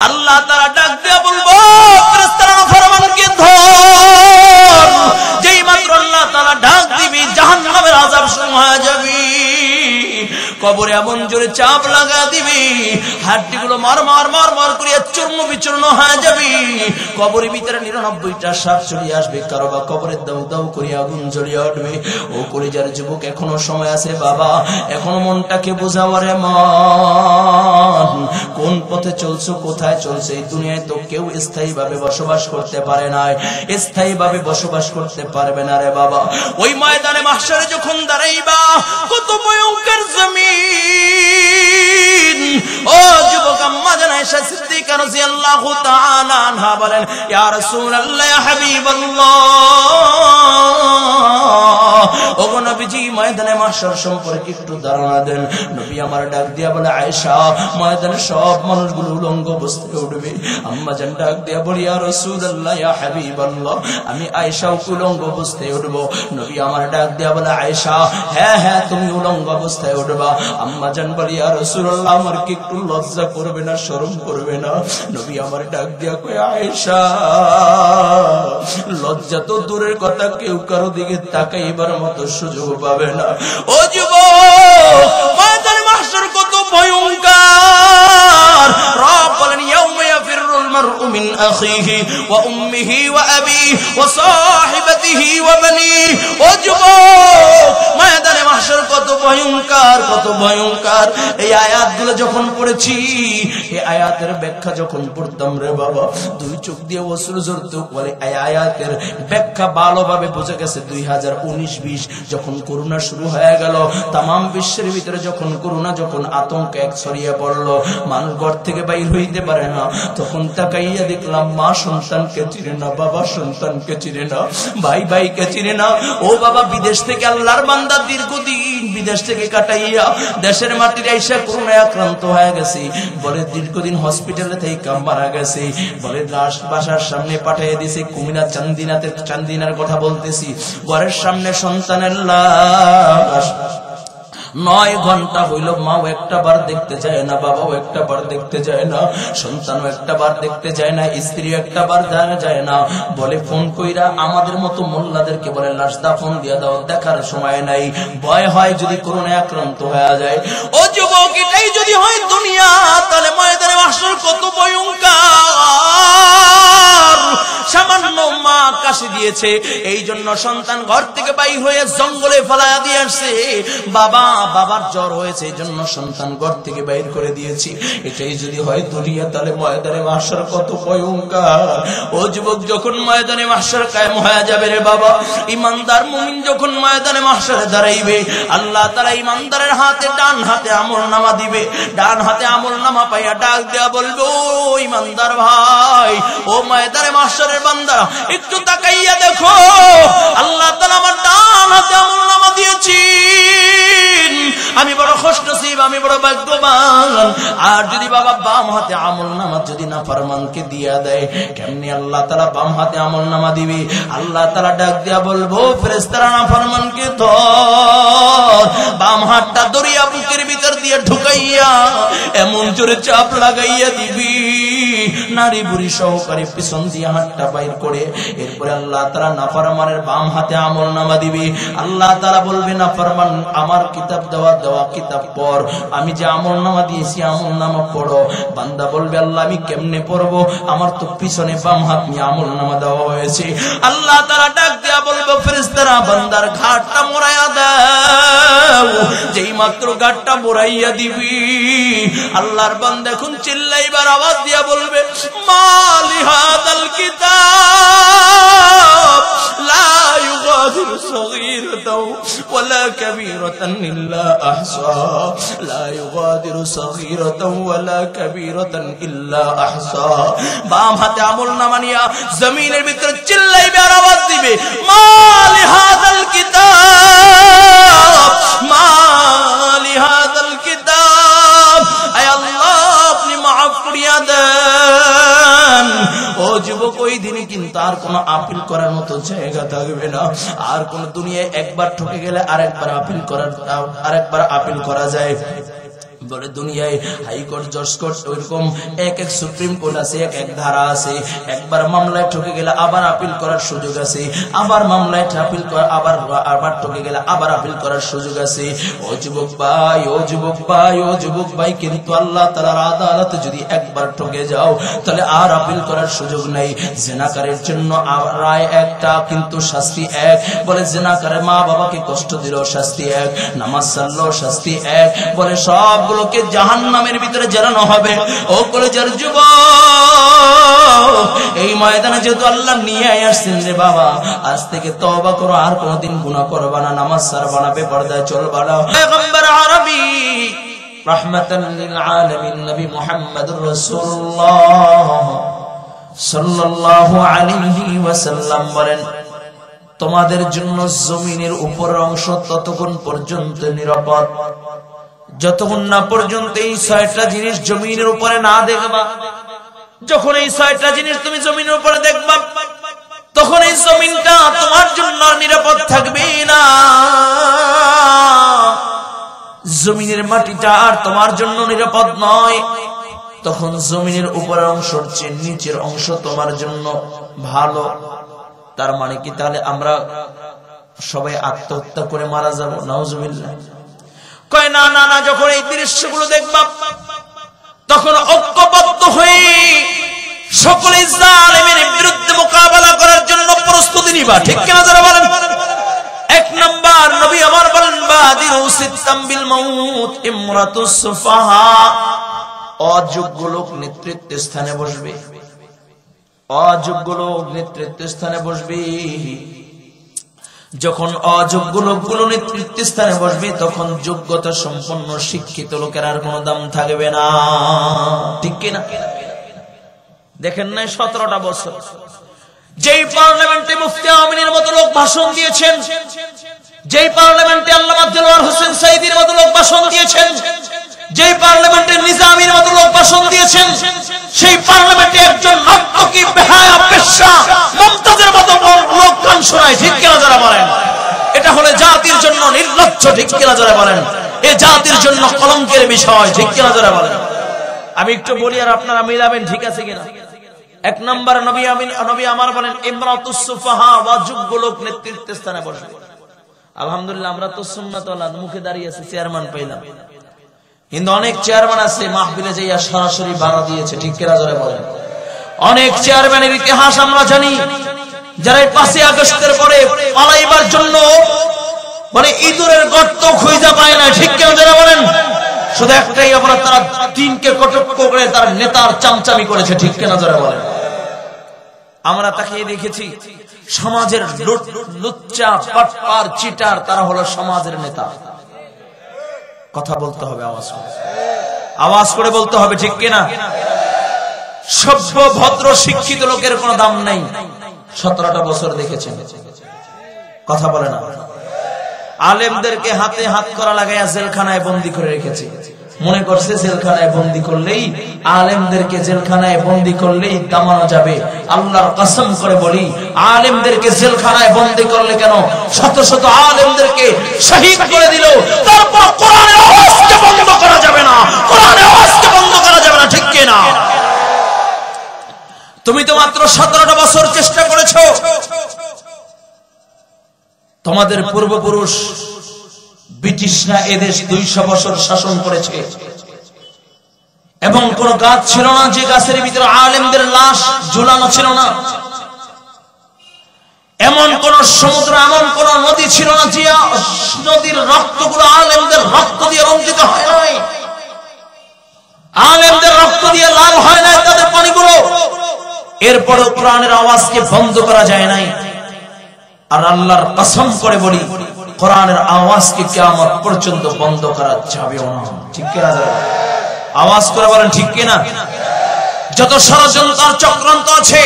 আল্লাহ তাআলা ডাক দিয়ে বলবো ফেরেশতারা ফরমানকে ধর। যেই মাত্র আল্লাহ তাআলা ডাক দিবি জাহান্নামের আযাব শুরু হয়ে যাবে। কবরে এমন জোরে চাপ লাগা দিবি, হাড্ডিগুলো মার মার মার মার করে চূর্ণ বিচূর্ণ হয়ে যাবে। কবরের ভিতরে 99টা সাপ চলে আসবে, কারো বা কবরের দাউ দাউ করে আগুন জ্বলিয়ে উঠবে। ও কলিজার যুবক, এখনো সময় আছে বাবা, এখনো মনটাকে বোঝাও রে মন। কোন পথে চলছো, কোথায় চলছে? এই দুনিয়ায় তো কেউ স্থায়ীভাবে বসবাস করতে পারে না, স্থায়ীভাবে বসবাস করতে পারবে না রে বাবা। ওই ময়দানে মাহশারে যখন দাঁড়াইবা, কত ভয়ঙ্কর জমিন। ও যুবক, আম্মা জান আয়েশা সিদ্দিকা রাদিয়াল্লাহু তাআলা আনহা বলেন, ইয়া রাসূলুল্লাহ, ইয়া হাবিবাল্লাহ, ওগো নবীজি, ময়দানে মাহশার সম্পর্কে একটু ধারণা দেন। নবী আমার ডাক দিয়া বলে, আয়েশা, ময়দানে সব মানুষগুলো উলঙ্গ অবস্থায় উঠবে। আম্মা জান ডাক দিয়া বলি, ইয়া রাসূলুল্লাহ, ইয়া হাবিবাল্লাহ, আমি আয়েশা উলঙ্গ অবস্থায় উঠবো। নবী আমার ডাক দিয়া বলে, আয়েশা, হ্যাঁ হ্যাঁ, তুমি উলঙ্গ অবস্থায় উঠবা। আম্মা জান বলি, ইয়া রাসূলুল্লাহ, আমার কি একটু লজ্জা করবে না, শরম করবে না? নবী আমার ডাক দিয়া কয়, আয়েশা, লজ্জা তো দূরের কথা, কেউ কারো দিকে তাকাইবার মতো সুযোগ পাবে না। ও যুবক, ময়দানে মাহশর কত ভয়ঙ্কর। রব বলেন, ইয়াউমা ইয়াফিরুল মারউ মিন আখিহি ওয়া উম্মিহি ওয়া আবিহি ওয়া সাহিবাতিহি ওয়া বানিহি। ও যুবক, ময়দানে মাহশর কত ভয়ঙ্কর, কত ভয়ঙ্কর। এই আয়াতগুলো যখন পড়েছি, এই আয়াতের ব্যাখ্যা যখন পড়তাম রে বাবা, দুই চোখ দিয়ে অশ্রু ঝরতো। বলে এই আয়াতের ব্যাখ্যা ভালোভাবে বোঝা গেছে 2019-20 যখন করোনা শুরু হয়ে গেল, তামাম বিশ্বের ভিতরে যখন করোনা, যখন আতঙ্ক এক ছড়িয়ে পড়লো, মানুষ ঘর থেকে বাইর হইতে পারে না, তখন তাকাইয়া দেখলাম মা সন্তানকে চিনে না, বাবা সন্তানকে চিনে না, ভাই ভাইকে চিনে না। ও বাবা, বিদেশ থেকে আল্লাহর বান্দা দীর্ঘদিন বিদেশ থেকে কাটাইয়া দেশের মাটির আইসা করোনায় আক্রান্ত হয়ে গেছে। বলে দীর্ঘদিন হসপিটালে থেকে মারা গেছে। বলে লাশ বাসার সামনে পাঠিয়ে দিছে, কুমিল্লা চান্দিনার কথা বলতেছি, ঘরের সামনে সন্তানের লাশ। 9 ঘন্টা হইল, মাও একটা বার দেখতে যায় না, বাবাও একটা বার দেখতে যায় না, সন্তানও একটা বার দেখতে যায় না, স্ত্রী একটা বার যায় না। বলে ফোন কইরা আমাদের মতো মোল্লাদেরকে বলে লাশ দাফন দিয়া দাও, দেখার সময় নাই, ভয় হয় যদি করোনায় আক্রান্ত হয়ে যায়। ও যুবক, এটাই যদি হয় দুনিয়া, তাহলে ময়দানে মাহশর কত ভয়ঙ্কর। সামান্য মা কাশি দিয়েছে, এই জন্য সন্তান ঘর থেকে বাইর হয়ে জঙ্গলে ফেলায়া দিয়ে আসছে। বাবার জ্বর হয়েছে, এই জন্য সন্তান ঘর থেকে বাইর করে দিয়েছি। এটাই যদি হয় দুনিয়া, তাহলে ময়দানে মাহশর কত ভয়ঙ্কর। ও যুবক, যখন ময়দানে মাহশর কায়েম হয়ে যাবে রে বাবা, ইমানদার মুমিন যখন ময়দানে মাহশরে দাঁড়াইবে, আল্লাহ তাআলা ইমানদারের হাতে, ডান হাতে আমলনামা দিবে। ডান হাতে আমলনামা পাইয়া ডাক দেয়া বলবে, ও ইমানদার ভাই, ও ময়দানে মাহশরের বান্দা, একটু তাকাইয়া দেখো, আল্লাহ তাআলা আমার ডান হাতে আমলনামা দিয়েছি, আমি বড় খুশনসিব, আমি বড় ভাগ্যবান। আর যদি বাবা বাম হাতে আমলনামা যদি নাফরমানকে দিয়া দেয়, কেমনে আল্লাহ তাআলা বাম হাতে আমলনামা দিবে? আল্লাহ তাআলা ডাক দিয়া বলবো, ফেরেশতারা নাফরমানকে ধর। বাম হাতটা দরিয়া বুকের ভিতর দিয়ে ঢুকাইয়া এমন জোরে চাপ লাগাইয়া দিবি, নারী বুড়ি সহকারে পিছন দিয়ে হাতটা বাইর করে। এরপরে আল্লাহ তাআলা নাফরমানের বাম হাতে আমলনামা দিবে। আল্লাহ তাআলা বলবে, নাফরমান, আমার কিতাব দেওয়া কিতাব পড়, আমি যে আমলনামা দিয়েছি আমলনামা পড়ো। বান্দা বলবে, আল্লাহ আমি কেমনে পড়বো, আমার তো পিছনে বাম হাত নিয়ে আমলনামা দেওয়া হয়েছে। আল্লাহ তাআলা ডাক দিয়া বলবে, ফেরেশতারা বান্দার ঘাটটা মোড়াইয়া দাও। যেই মাত্র ঘাটটা মোড়াইয়া দিবি, আল্লাহর বান্দা এখন চিল্লাইবার আওয়াজ দিয়া বলবে, মালি হাদাল কিতাব লা ইউগাদিরু সগীরাতাও ওয়ালা কাবীরাতান ইল্লা আহসা, লা ইউগাদিরু সগীরাতাও ওয়ালা কাবীরাতান ইল্লা আহসা। বাম হাতে আমলনামা নিয়া জমিনের ভিতরে চিল্লাইবে আর আওয়াজ দিবে, মালি হাদাল কিতাব, মালি হাদাল কিতাব, আয় আল্লাহ আপনি মাফ করিয়া দেন। ও যুবক, ওই দিনে কিন্তু আর কোনো আপিল করার মতো জায়গা থাকবে না। আর কোন দুনিয়ায় একবার ঠকে গেলে আরেকবার আপিল করা যায়। বলে দুনিয়ায় হাইকোর্ট জজ কোর্ট ওইরকম এক এক সুপ্রিম কোর্ট আছে, এক এক ধারা আছে। একবার মামলায় ঠকে গেলে আবার আপিল করার সুযোগ আছে, আবার মামলায় আপিল করা আবার ঠকে গেলে আবার আপিল করার সুযোগ আছে। ও যুবক ভাই, ও যুবক ভাই, ও যুবক ভাই, কিন্তু আল্লাহ তাআলার আদালতে যদি একবার ঠকে যাও তাহলে আর আপিল করার সুযোগ নাই। জিনাকারের জন্য রায় একটা, কিন্তু শাস্তি এক। বলে জিনাকারের মা বাবাকে কষ্ট দিল, শাস্তি এক। নামাজ ছাড়লো, শাস্তি এক। বলে সবগুলোকে জাহান্নামের ভিতরে জ্বালানো হবে। ও কলেজের যুবক, এই ময়দানে যেহেতু আল্লাহ নিয়ে আসছেন রে বাবা, আজ থেকে তওবা করো, আর কোনোদিন গুনাহ করবা না, নামাজ ছাড়বা না, বেপরদায় চলবা না। পয়গম্বর আরবি রাহমাতাল লিল আলামিন নবী মুহাম্মদুর রাসূলুল্লাহ সাল্লাল্লাহু আলাইহি ওয়াসাল্লাম বলেন, তোমাদের জন্য জমিনের উপরের অংশ ততক্ষণ পর্যন্ত নিরাপদ যতক্ষণ না পর্যন্ত এই ৬টা জিনিস জমিনের উপরে না দেখবা। যখন এই ৬টা জিনিস তুমি জমিনের উপরে দেখবা, তখন এই জমিনটা তোমার জন্য নিরাপদ থাকবে না। জমিনের মাটিটা আর তোমার জন্য নিরাপদ নয়। তখন জমিনের উপরের অংশের চেয়ে নিচের অংশ তোমার জন্য ভালো। তার মানে কি তাহলে আমরা সবাই আত্মহত্যা করে মারা যাব? নাউজুবিল্লাহ। কয় না না না, যখন এই দৃশ্যগুলো দেখবা তখন ঐক্যবদ্ধ হয়ে সকলে জালেমের বিরুদ্ধে মোকাবেলা করার জন্য প্রস্তুতি নিবা। ঠিক কিনা যারা বলেন? এক নাম্বার নবী আমার বলেন, বাদিরু সিত্তাম বিল মাউত ইমরাতুস সুফাহা। অযোগ্য লোক নেতৃত্ব স্থানে বসবে, অযোগ্য লোক নেতৃত্ব স্থানে বসবে। যখন অযোগ্য লোকগুলো নেতৃত্ব স্থানে বসবে তখন যোগ্যতা সম্পন্ন শিক্ষিত লোকের আর কোনো দাম থাকবে না। ঠিক কিনা? দেখেন নাই 17টা বছর যেই পার্লামেন্টে মুফতি আমিনের মতো লোক ভাষণ দিয়েছেন, যেই পার্লামেন্টে আল্লামা দেলোয়ার হোসেন সাইদির মতো লোক ভাষণ দিয়েছেন, যেই পার্লামেন্টে নিজামীর মতো লোক ভাষণ দিয়েছেন, সেই পার্লামেন্টে একজন নর্তকী বেহায়া বেশ্যা মুমতাজের মতো লোক গান শোনায়। ঠিক কিনা যারা বলেন? এটা হলে জাতির জন্য নির্লজ্জ। ঠিক কিনা যারা বলেন? এ জাতির জন্য কলঙ্কের বিষয়। ঠিক কিনা যারা বলেন? আমি একটু বলি আর আপনারা মিলাবেন। ঠিক আছে কিনা? এক নম্বর নবী আমার বলেন, ইমরাতুস সুফাহা, অযোগ্য লোক নেতৃত্ব স্থানে বসবে। আলহামদুলিল্লাহ, আমরা তো সুন্নাত ওয়ালা মুখে দাঁড়িয়ে আছি, চেয়ারম্যান পাইলাম। কিন্তু অনেক চেয়ারম্যান আছে মাহফিলে যাইয়া সরাসরি বাড়া দিয়েছে। ঠিক কিনা যারা বলেন? অনেক চেয়ারম্যানের ইতিহাস আমরা জানি, যারা 5ই আগস্টের পরে পালাইবার জন্য মানে ইঁদুরের গর্ত খুঁজে পায় না। ঠিক কিনা যারা বলেন? শুধু একটাই অপরাধ, তারা দিনকে কটাক্ষ করে তার নেতার চামচামি করেছে। ঠিক কিনা যারা বলেন? আমরা তাকে দেখেছি সমাজের লুচ্চা পাটপার চিটার, তারা হলো সমাজের নেতা। কথা বলতে হবে, আওয়াজ করে বলতে হবে। ঠিক কিনা? সভ্য ভদ্র শিক্ষিত লোকের কোনো দাম নাই। 17টা বছর দেখেছেন, কথা বলে না। আলেমদেরকে হাতে হাত করা লাগাইয়া জেলখানায় বন্দী করে রেখেছে। মনে করছে জেলখানায় বন্দী করলেই, আলেমদেরকে জেলখানায় বন্দী করলেই দামানো যাবে। আল্লাহর কসম করে বলি, আলেমদেরকে জেলখানায় বন্দী করলে কেন শত শত আলেমদেরকে শহীদ করে দিল, তারপর কোরআনের আওয়াজকে বন্ধ করা যাবে না, কোরআনের আওয়াজকে বন্ধ করা যাবে না। ঠিক কিনা? তুমি তো মাত্র 17টা বছর চেষ্টা করেছো। তোমাদের পূর্বপুরুষ ব্রিটিশরা এদেশ 200 বছর শাসন করেছে এবং কোন গাছ ছিল না যে গাছের ভিতরে আলেমদের লাশ ঝুলানো ছিল না। এমন কোন সমুদ্র, এমন কোন নদী ছিল না যে নদীর রক্তগুলো আলেমদের রক্ত দিয়ে রঞ্জিত হয় নাই, আলেমদের রক্ত দিয়ে লাল হয় নাই তাদের পানিগুলো। এরপরও কোরআনের আওয়াজকে বন্ধ করা যায় নাই। আর আল্লাহর কসম করে বলি, কোরআনের আওয়াজকে কিয়ামত পর্যন্ত বন্ধ করা যাবে না। ঠিক কিনা? আওয়াজ করে বলেন ঠিক কিনা? যত ষড়যন্ত্র চক্রান্ত আছে,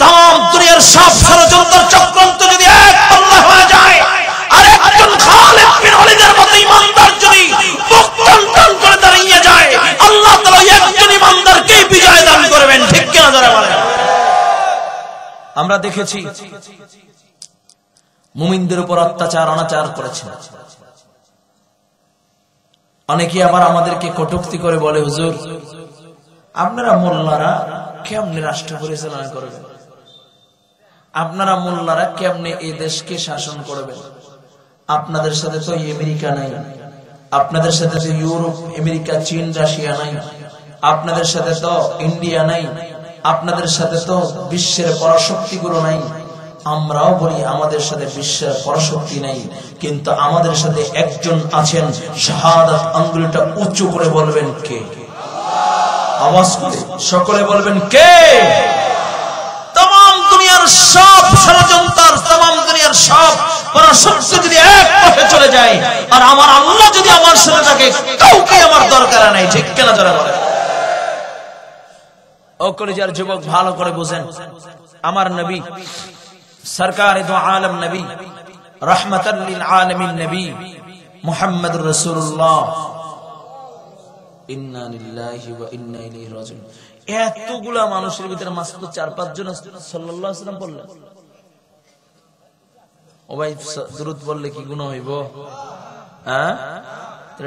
তাম দুনিয়ার সব ষড়যন্ত্র চক্রান্ত যদি এক পাল্লা হয়ে যায়, আর একজন খালিদ বিন ওয়ালিদের মতো ইমানদার যদি মুখ টান টান করে দাঁড়িয়ে যায়, আল্লাহ তাআলা একজন ইমানদারকে বিজয় দান করবেন। ঠিক কিনা যারা বলেন? আমরা দেখেছি মুমিনদের উপর অত্যাচার অনাচার করেছেন। অনেকে আবার আমাদেরকে কটূক্তি করে বলে, হুজুর আপনারা মোল্লারা কেমনে রাষ্ট্র পরিচালনা করবেন, আপনারা মোল্লারা কেমনে এই দেশকে শাসন করবেন, আপনাদের সাথে তো আমেরিকা নাই, আপনাদের সাথে তো ইউরোপ আমেরিকা চীন রাশিয়া নাই, আপনাদের সাথে তো ইন্ডিয়া নাই, আপনাদের সাথে তো বিশ্বের পরাশক্তিগুলো নাই। আমরাও বলি আমাদের সাথে বিশ্বের পরাশক্তি নাই, কিন্তু আমাদের সাথে একজন আছেন, শাহাদাত আঙ্গুলটা উঁচু করে বলবেন কে? আওয়াজ করে সকলে বলবেন কে? তাম দুনিয়ার সব ষড়যন্ত্র, তাম দুনিয়ার সব পরাশক্তি যদি এক পথে চলে যায়, আর আমার আল্লাহ যদি আমার সাথে থাকে, কাউকে আমার দরকার নাই। ঠিক কিনা যারা বলে? ও কলিজার যুবক, ভালো করে বুঝেন, আমার নবী সরকারে দো আলম নবী, রহমাতাল লিল আলামিন নবী মুহাম্মদুর রাসূলুল্লাহ, ইন্না লিল্লাহি ওয়া ইন্না ইলাইহি রাজিউন। এতগুলা মানুষের ভিতরে মাত্র 4-5 জন সাল্লাল্লাহু আলাইহি ওয়াসাল্লাম বললেন। ও ভাই, দুরূদ বললে কি গুনাহ হইব? হ্যাঁ,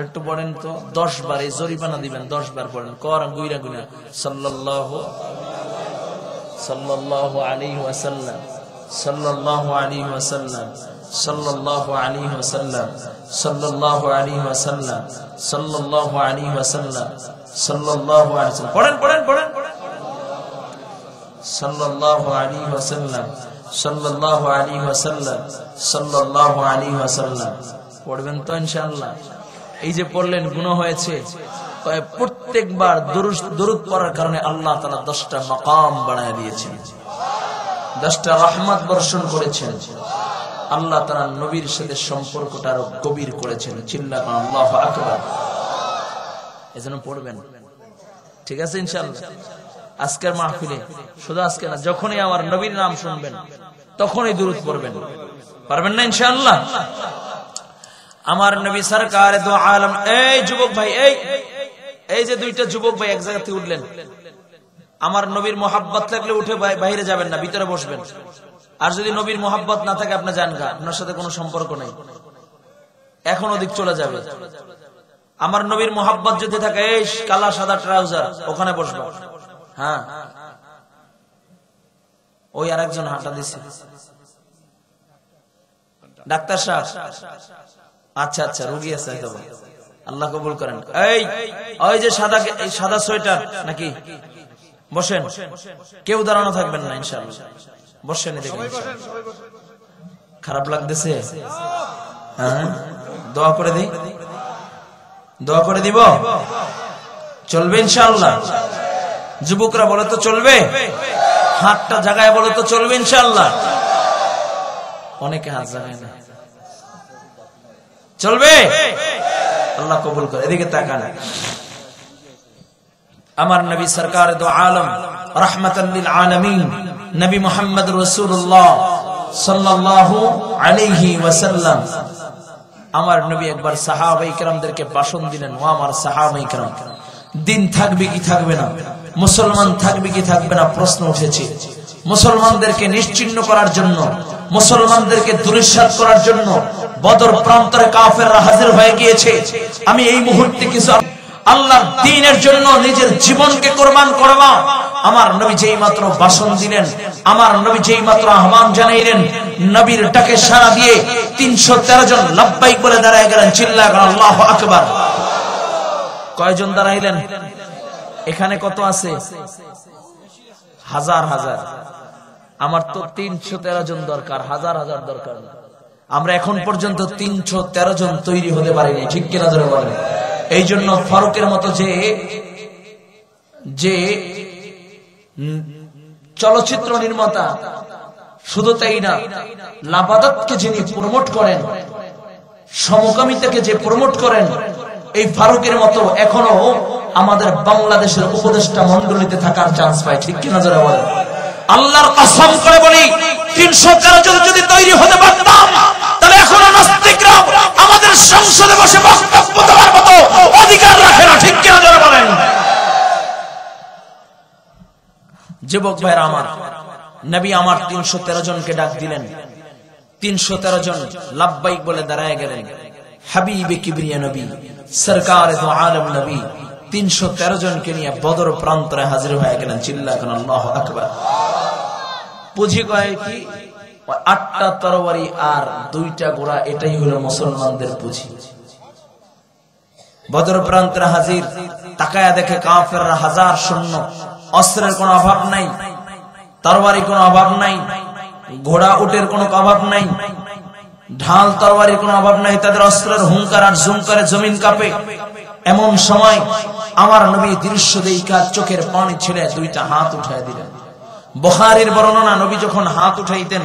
একটু পড়েন তো, 10 বার এই জরিমানা দিবেন, 10 বার পড়েন, কর গুইরা গুনা সাল্লাল্লাহু আলাইহি ওয়াসাল্লাম, সাল্লাল্লাহু আলাইহি ওয়াসাল্লাম, সাল্লাল্লাহু আলাইহি ওয়াসাল্লাম, সাল্লাল্লাহু আলাইহি ওয়াসাল্লাম, সাল্লাল্লাহু আলাইহি ওয়াসাল্লাম, সাল্লাল্লাহু আলাইহি ওয়াসাল্লাম। পড়েন পড়েন পড়েন, সাল্লাল্লাহু আলাইহি ওয়াসাল্লাম, সাল্লাল্লাহু আলাইহি ওয়াসাল্লাম, সাল্লাল্লাহু আলাইহি ওয়াসাল্লাম। পড়বেন তো ইনশাআল্লাহ? এই যে পড়লেন গুনাহ হয়েছে, প্রত্যেকবার দরুদ পড়ার কারণে আল্লাহ তাআলা 10টা মাকাম বাড়ায় দিয়েছেন, 10টা রহমত বর্ষণ করেছেন। আল্লাহ তাআলা নবীর সাথে সম্পর্কটা আরো গভীর করেছেন। চিল্লান আল্লাহু আকবার। এজন্য পড়বেন, ঠিক আছে ইনশাআল্লাহ? আজকের মাহফিলে, শুধু আজকে না, যখনই আমার নবীর নাম শুনবেন তখনই দরুদ পড়বেন। পারবেন না ইনশাআল্লাহ? আমার নবী সরকার দো আলম। এই যুবক ভাই, এই যে 2টা যুবক ভাই এক জায়গা থেকে উঠলেন, আমার নবীর মোহাব্বত থাকলে উঠে বাইরে যাবেন না, ভিতরে বসবেন। আর যদি নবীর মোহাব্বত না থাকে, আপনি জান গা, আপনার সাথে কোনো সম্পর্ক নেই, এখন ওদিক চলে যাবে। আমার নবীর মোহাব্বত যদি থাকে, এই কালা সাদা ট্রাউজার, ওখানে বসবো। হ্যাঁ, ওই আরেকজন হাঁটা দিছে, ডাক্তার সাহেব। আচ্ছা আচ্ছা, রোগী আছে, আল্লাহ কবুল করেন। ওই যে সাদা সোয়েটার নাকি, বসেন, কেউ দাঁড়ানো থাকবেন না ইনশাআল্লাহ, বসেন। খারাপ লাগতেছে? হ্যাঁ, দোয়া করে দিই, দোয়া করে দিব, চলবে ইনশাআল্লাহ? যুবকরা বলে তো চলবে, হাতটা জায়গায় বলে তো চলবে ইনশাআল্লাহ? অনেকে হাত জায়গায় না, চলবে? আল্লাহ কবুল করে। এদিকে তাকান, আমার নবী সরকার দো আলম, রাহমাতাল লিল আলামিন নবী মুহাম্মদ রাসূলুল্লাহ সাল্লাল্লাহু আলাইহি ওয়াসাল্লাম। আমার নবী একবার সাহাবায়ে কেরামদেরকে ভাষণ দিলেন, ও আমার সাহাবায়ে কেরাম, দিন থাকবে কি থাকবে না, মুসলমান থাকবে কি থাকবে না, প্রশ্ন উঠেছে। মুসলমানদেরকে নিশ্চিহ্ন করার জন্য, মুসলমানদেরকে দুলিশাত করার জন্য বদর প্রান্তরে কাফেররা হাজির হয়ে গিয়েছে। আমি এই মুহূর্তে কিছু আল্লাহর দ্বীনের জন্য নিজের জীবনকে কুরবান করব। আমার নবী যেই মাত্র ভাষণ দিলেন, আমার নবী যেই মাত্র আহ্বান জানাইলেন, নবীর ডাকে সাড়া দিয়ে 313 জন লাব্বাইক বলে দাঁড়ায় গেলেন। চিল্লায় আল্লাহু আকবার। কয়জন দাঁড়াইলেন? এখানে কত আছে? হাজার হাজার। আমার তো 313 জন দরকার, হাজার হাজার দরকার না। আমরা এখন পর্যন্ত 313 জন তৈরি হতে পারিনি, ঠিক কিনা ধরে বলেন? এই জন্য ফারুকের মতো যে চলচ্চিত্র নির্মাতা, শুধু তাই না, লাবাদতকে যিনি প্রমোট করেন, সমকামিতাকে যে প্রমোট করেন, এই ফারুকের মতো এখনো আমাদের বাংলাদেশের উপদেষ্টা মন্ডলীতে থাকার চান্স পায়, ঠিক কিনা যারা বলেন? আল্লাহর কসম করে বলি, 313 জন যদি তৈরি হতে পারতাম, তাহলে এখনো নাস্তিকরা আমাদের সংসদে বসে বক্তব্য দেওয়ার মতো অধিকার রাখে না, ঠিক কিনা যারা বলেন? যুবক ভাইরা আমার, নবী আমার 313 জনকে ডাক দিলেন। 313 জন লাব্বাইক বলে দাঁড়ায় গেলেন। হাবিবে কিবরিয়া নবী সরকার দু আলম নবী 313 জনকে নিয়ে বদর প্রান্তরে হাজির হয়ে গেলেন। চিল্লা কেন আল্লাহু আকবার। পুঁজি কয় কি? 8টা তরবারি আর 2টা ঘোড়া, এটাই হলো মুসলমানদের পুঁজি। বদর প্রান্তরে হাজির, তাকায়া দেখে কাফেররা হাজার শূন্য, অস্ত্রের কোনো অভাব নাই, তরবারি কোনো অভাব নাই, ঘোড়া উটের কোনো অভাব নাই, ঢাল তরবারির কোনো অভাব নাই, তাদের অস্ত্রের হুঙ্কার আর ঝুঙ্কারে জমিন কাঁপে। এমন সময় আমার নবী দৃশ্য দেখা চোখের পানি ছেড়ে 2টা হাত উঠায় দিলেন। বুখারীর বর্ণনা, নবী যখন হাত উঠাইতেন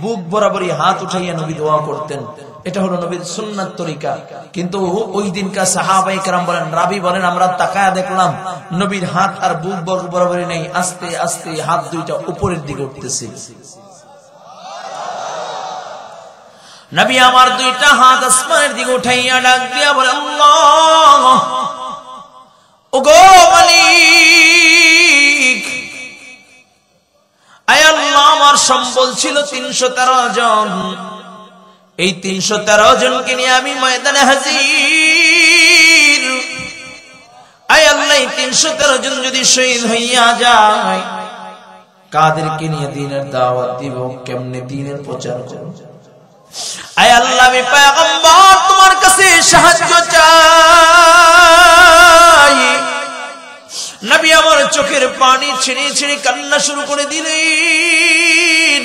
বুক বরাবরই হাত উঠাইয়া নবী দোয়া করতেন। এটা হলো নবীর সুন্নাত তরিকা। কিন্তু ওই দিনকার সাহাবায়ে কেরাম বলেন, রাবী বলেন, আমরা তাকায়া দেখলাম নবীর হাত আর বুক বরাবরই নেই, আস্তে আস্তে হাত 2টা উপরের দিকে উঠতেছে। নবী আমার 2টা হাত আসমানের দিকে উঠাইয়া ডাক দিয়া বলে, আল্লাহ, ওগো মালিক, আয় আল্লাহ, আমার সম্বল ছিল 313 জন, এই 313 জনকে নিয়ে আমি ময়দানে হাজির। আয় আল্লাহ, 313 জন যদি শহীদ হইয়া যায়, কাদেরকে নিয়ে দ্বীনের দাওয়াত দিব, কেমনে দ্বীনের প্রচার করব? আয় আল্লাহ, আমি পয়গম্বর তোমার কাছে সাহায্য চাই। নবী আমার চোখের পানি ছেড়ে ছেড়ে কান্না শুরু করে দিলেন।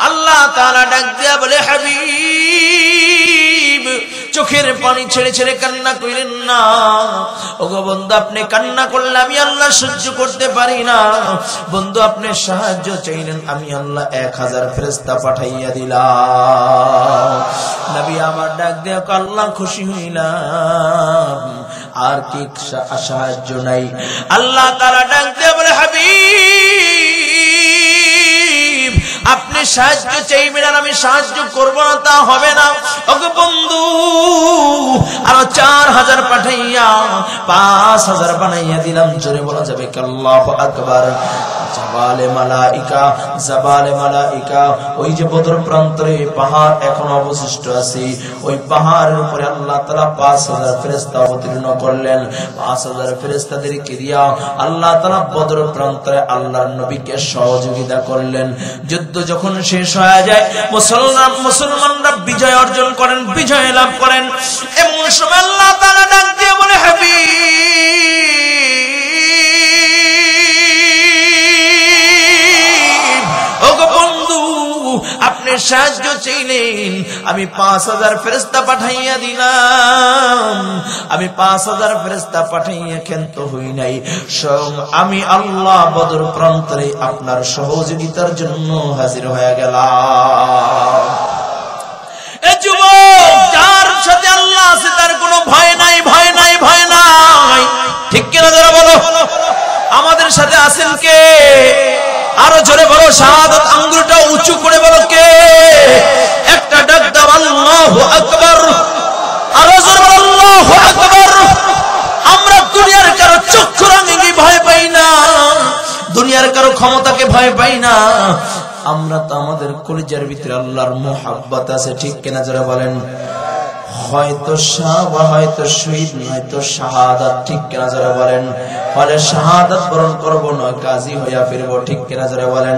আল্লাহ তাআলা ডাক দিয়া বলে, হাবিব, চোখের পানি ছেড়ে ছেড়ে কান্না কইলেন না। ওগো বন্ধু, আপনি কান্না করলে আমি আল্লাহ সহ্য করতে পারি না। বন্ধু, আপনি সাহায্য চাইলেন, আমি আল্লাহ 1000 ফেরেশতা পাঠাইয়া দিলাম। নবী আমার ডাক দিয়া আল্লাহ, খুশি হইলাম, আর কি সাহায্য নাই? আল্লাহ তাআলা ডাক দিয়া বলে, হাবিব, আপনি সাহায্য চাইবেন আর আমি সাহায্য করব না, তা হবে না। ওগো বন্ধু, আরো 4000 পাঠাইয়া 5000 বানাইয়া দিলাম। জোরে বলা যাবে আল্লাহু আকবার। জাবালে মালাইকা, জাবালে মালাইকা, ওই যে বদর প্রান্তরে পাহাড় এখন অবশিষ্ট আছে, ওই পাহাড়ের উপরে আল্লাহ তাআলা 5000 ফেরেশতা অবতীর্ণ করলেন। 5000 ফেরেশতাদেরকে দিয়া আল্লাহ তাআলা বদর প্রান্তরে আল্লাহর নবীকে সহযোগিতা করলেন। যুদ্ধ যখন শেষ হয়ে যায়, মুসলমানরা বিজয় অর্জন করেন, বিজয় লাভ করেন। এমন সময় আল্লাহ তাআলা ডাক দিয়ে বলে, হাবিব, ওগো বন্ধু, আপনি সাহায্য চাইলেন, আমি 5000 ফেরেশতা পাঠাইয়া দিলাম। আমি 5000 ফেরেশতা পাঠাইয়া ক্ষান্ত হই নাই, স্বয়ং আমি আল্লাহ বদর প্রান্তরে আপনার সহযোগিতার জন্য হাজির হয়ে গেলাম। এ যুবক, যার সাথে আল্লাহ আছে তার কোনো ভয় নাই, ভয় নাই, ভয় নাই। ঠিক কিনা যারা বলো? আমাদের সাথে আছেন কে? আরো জোরে বলো, শাহাদাত আঙ্গুলটা উঁচু করে বলো, কে? একটা ডাক দাও, আল্লাহু আকবার। আরো জোরে বলো, আল্লাহু আকবার। আমরা দুনিয়ার কারো চক্ষু রাঙিয়ে ভয় পাই না, দুনিয়ার কারো ক্ষমতাকে ভয় পাই না। আমরা তো আমাদের কলিজার ভিতরে আল্লাহর মুহাব্বত আছে। ঠিক কিনা যারা বলেন? হয়তো হয়তো শহীদ, নয়তো শাহাদাত। ঠিক কিনা যারা বলেন? ফলে শাহাদাত বরণ করবো, নয় কাজী হইয়া ফিরবো। ঠিক কিনা যারা বলেন?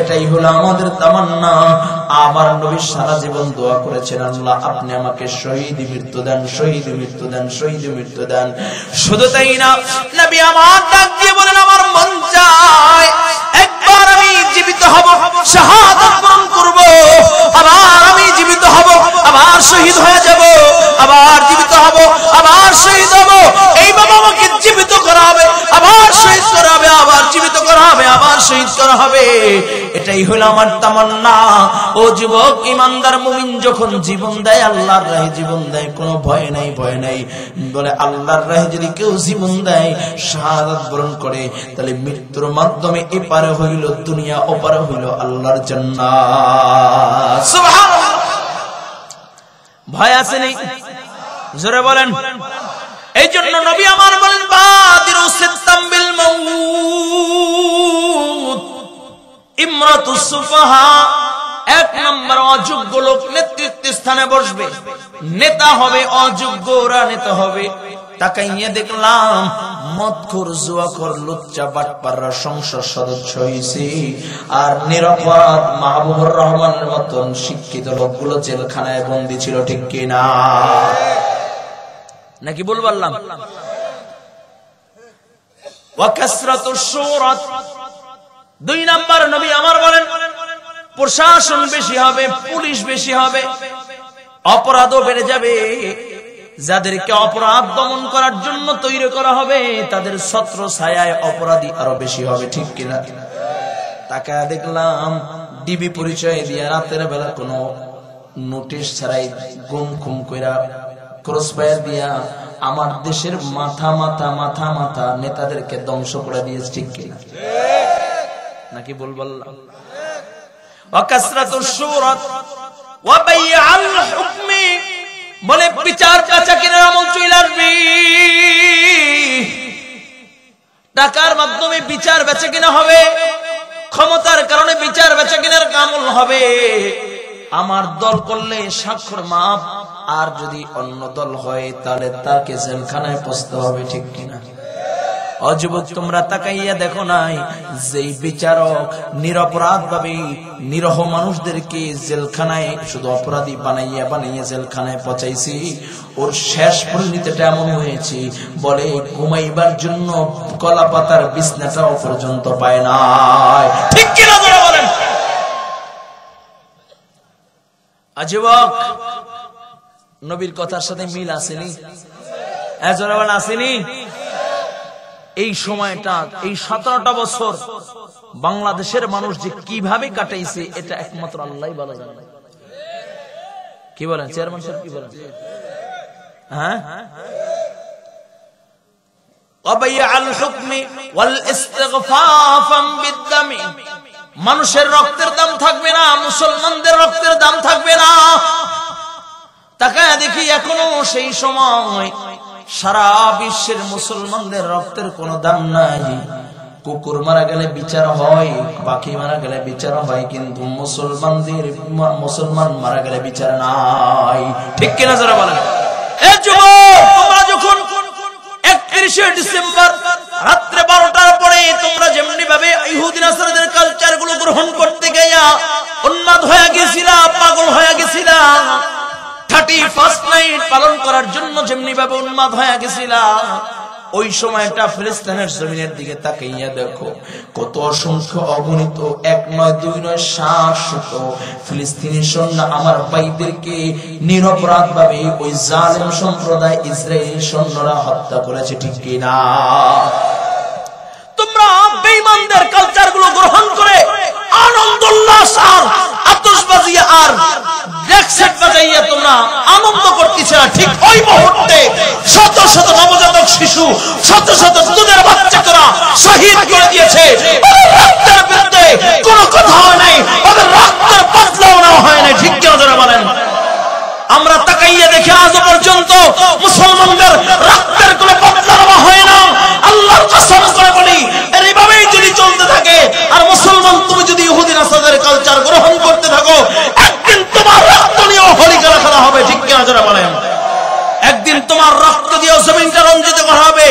এটাই হলো আমাদের তামান্না। আমার নবী সারা জীবন দোয়া করেছেন, আল্লাহ আপনি আমাকে শহীদ মৃত্যু দেন, শহীদ মৃত্যু দেন, শহীদ মৃত্যু দেন। শুধু তাই না, নবী আমার ডাক দিয়ে বলেন, আমার মন চায় একবার আমি জীবিত হব, শাহাদাত বরণ করব, আবার আমি জীবিত হব, আবার শহীদ হয়ে যাব, আবার জীবিত হব, আবার শহীদ হব। এইভাবে আমাকে জীবিত করা হবে, আবার শহীদ করা হবে, আবার জীবিত করা হবে, আবার শহীদ করা হবে। এটাই হলো আমার তামান্না। ও যুবক, ইমানদার মুমিন যখন জীবন দেয়, আল্লাহর রাহে জীবন দেয়, কোনো ভয় নাই, ভয় নাই বলে আল্লাহর রাহে যদি কেউ জীবন দেয়, শাহাদাত বরণ করে, তাহলে মৃত্যুর মাধ্যমে এপারে হইল দুনিয়া, ওপারে হইল আল্লাহর জান্নাত। সুবহানাল্লাহ। ভয় আছে নেই? জোরে বলেন। এই জন্য নবী আমার বলেন, বাদিরু সিত্তাম বিল মাউত ইমরাতুস সুফাহা। এক নম্বর অযোগ্য লোক নেতৃত্ব স্থানে বসবে, নেতা হবে অযোগ্যরা নেতা হবে। তাকাইয়ে দেখলাম মদখোর, জুয়াখোর, লুচ্চা বাটপাররা সংসদ সদস্য হয়েছে, আর নিরপরাধ মাহবুবুর রহমানের মতন শিক্ষিত লোকগুলো জেলখানায় বন্দী ছিল। ঠিক কিনা? নাকি বল বললাম? ওয়া কাসরাতুশ শুরাত, 2 নাম্বার নবী আমার বলেন প্রশাসন বেশি হবে, পুলিশ বেশি হবে, অপরাধও বেড়ে যাবে। যাদেরকে অপরাধ দমন করার জন্য তৈরি করা হবে তাদের ছত্র ছায়ায় অপরাধী আরো বেশি হবে। ঠিক কিনা? তাকায় দেখলাম ডিবি পরিচয় দিয়া রাতের বেলা কোনো নোটিশ ছাড়াই গুম খুম কইরা ক্রসফায়ার দিয়া আমার দেশের মাথা মাথা মাথা মাথা নেতাদেরকে ধ্বংস করে দিয়েছে। ঠিক কিনা? নাকি বল বললাম? ওয়া কাসরাতুশ শুরাত ওয়া বাই'আল হুকমি, বলে বিচার কাচাকিনের আমল চলে আসবে। টাকার মাধ্যমে বিচার বেচাকেনা হবে, ক্ষমতার কারণে বিচার বেচাকেনার আমল হবে। আমার দল করলে স্বাক্ষর মাপ, আর যদি অন্য দল হয় তাহলে তাকে জেলখানায় পচতে হবে। ঠিক কিনা? অযুবক তোমরা তাকাইয়া দেখো নাই, যেই বিচারক নিরপরাধ ভাবে নিরহ মানুষদেরকে জেলখানায় শুধু অপরাধী বানাইয়া বানাইয়া জেলখানায় পচাইছি, ওর শেষ পরিণতিটা এমন হয়েছে, বলে ঘুমাইবার জন্য কলা পাতার বিছনাটাও পর্যন্ত পায় না। ঠিক কিনা যারা বলেন? যুবক, নবীর কথার সাথে মিল আসেনি? আসেনি? এই সময়টা, এই 17টা বছর বাংলাদেশের মানুষ যে কিভাবে কাটাইছে এটা একমাত্র আল্লাহই ভালো জানে। কি বলেন চেয়ারম্যান সাহেব? কি বলেন? হ্যাঁ, ওয়াবাইআল হুকমি ওয়াল ইস্তিগফাফাম বিদ্দামি, মানুষের রক্তের দাম থাকবে না, মুসলমানদের রক্তের দাম থাকবে না। তাকায় দেখি এখনো সেই সময় সারা বিশ্বের মুসলমানদের রক্তের কোনো দাম নাই। কুকুর মারা গেলে বিচার হয়, পাখি মারা গেলে বিচার হয়, কিন্তু মুসলমান মারা গেলে বিচার নাই। ঠিক কিনা যারা বলেন? এ যুবক, তোমরা যখন 31শে ডিসেম্বর রাত্রে 12টার পরে তোমরা যেমনি ভাবে ইহুদি নাসারাদের কালচার গুলো গ্রহণ করতে গিয়া উন্মাদ হয়ে গেছিলা, পাগল হয়ে গেছিলা, 31st নাইট পালন করার জন্য যেমনি ভাবে উন্মাদ হয়ে গেছিলা, ওই সময়টা ফিলিস্তিনের জমিনের দিকে তাকাইয়া দেখো, কত অসংখ্য অগণিত 1 নয় 2 নয় 700 ফিলিস্তিনি সৈন্য আমার ভাইদেরকে নিরপরাধ ভাবে ওই জালেম সম্প্রদায় ইসরায়েলি সৈন্যরা হত্যা করেছে। ঠিক কিনা? তোমরা বেঈমানদের কালচার গুলো গ্রহণ করে আনন্দ উল্লাস আর আতশবাজি আর ডেকসেট বাজাইয়া তোমরা আনন্দ করতেছ। ঠিক ওই মুহূর্তে শত শত নবজাতক শিশু, শত শত দুধের বাচ্চারা শহীদ করে দিয়েছে। রক্তের বিরুদ্ধে কোনো কথা হয় নাই, ওদের রক্তের বদলাও নেওয়া হয় নাই। ঠিক কেন যারা বলেন? আমরা তাকাইয়া দেখে আজ পর্যন্ত মুসলমানদের রক্তের কোনো বদলা নেওয়া হয় না। আল্লাহর কসম করে বলি, এইভাবেই যদি চলতে থাকে আর মুসলমান তুমি যদি ইহুদি নাসারাদের কালচার গ্রহণ করতে থাকো, একদিন তোমার রক্ত নিয়ে হলিকা খেলা হবে। ঠিক কিনা যারা বলেন? একদিন তোমার রক্ত দিয়ে জমিনটা রঞ্জিত করা হবে,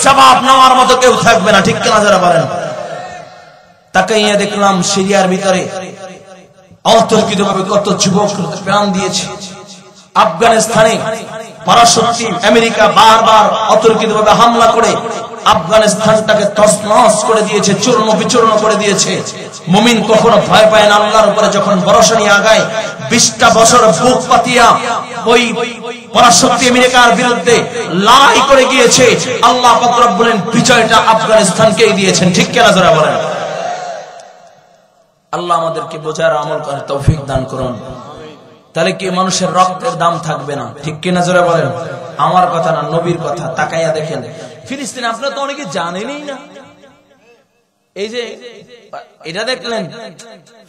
জবাব নেওয়ার মতো কেউ থাকবে না। ঠিক কিনা যারা বলেন? তাকাইয়া দেখলাম সিরিয়ার ভিতরে অতর্কিতভাবে কত যুবক প্রাণ দিয়েছে। আফগানিস্তানে পরাশক্তি আমেরিকা বারবার অতর্কিতভাবে হামলা করে আফগানিস্তানটাকে তছনছ করে দিয়েছে, চূর্ণ বিচূর্ণ করে দিয়েছে। মুমিন কখনো ভয় পায় না, আল্লাহর উপরে যখন ভরসা নিয়ে আগায়। 20টা বছর বুক পাতিয়া ওই পরাশক্তি আমেরিকার বিরুদ্ধে লড়াই করে গিয়েছে। আল্লাহ পাক রব্বুল আলামিন বিজয়টা আফগানিস্তানকেই দিয়েছেন। ঠিক কিনা যারা বলেন? আল্লাহ আমাদেরকে বোঝার আমল করার তৌফিক দান করুন। তাহলে কি মানুষের রক্তের দাম থাকবে না? ঠিক কিনা যারা বলেন? আমার কথা না, নবীর কথা। তাকাইয়া দেখেন ফিলিস্তিন, আপনারা তো অনেকে জানেনই না। এই যে এটা দেখলেন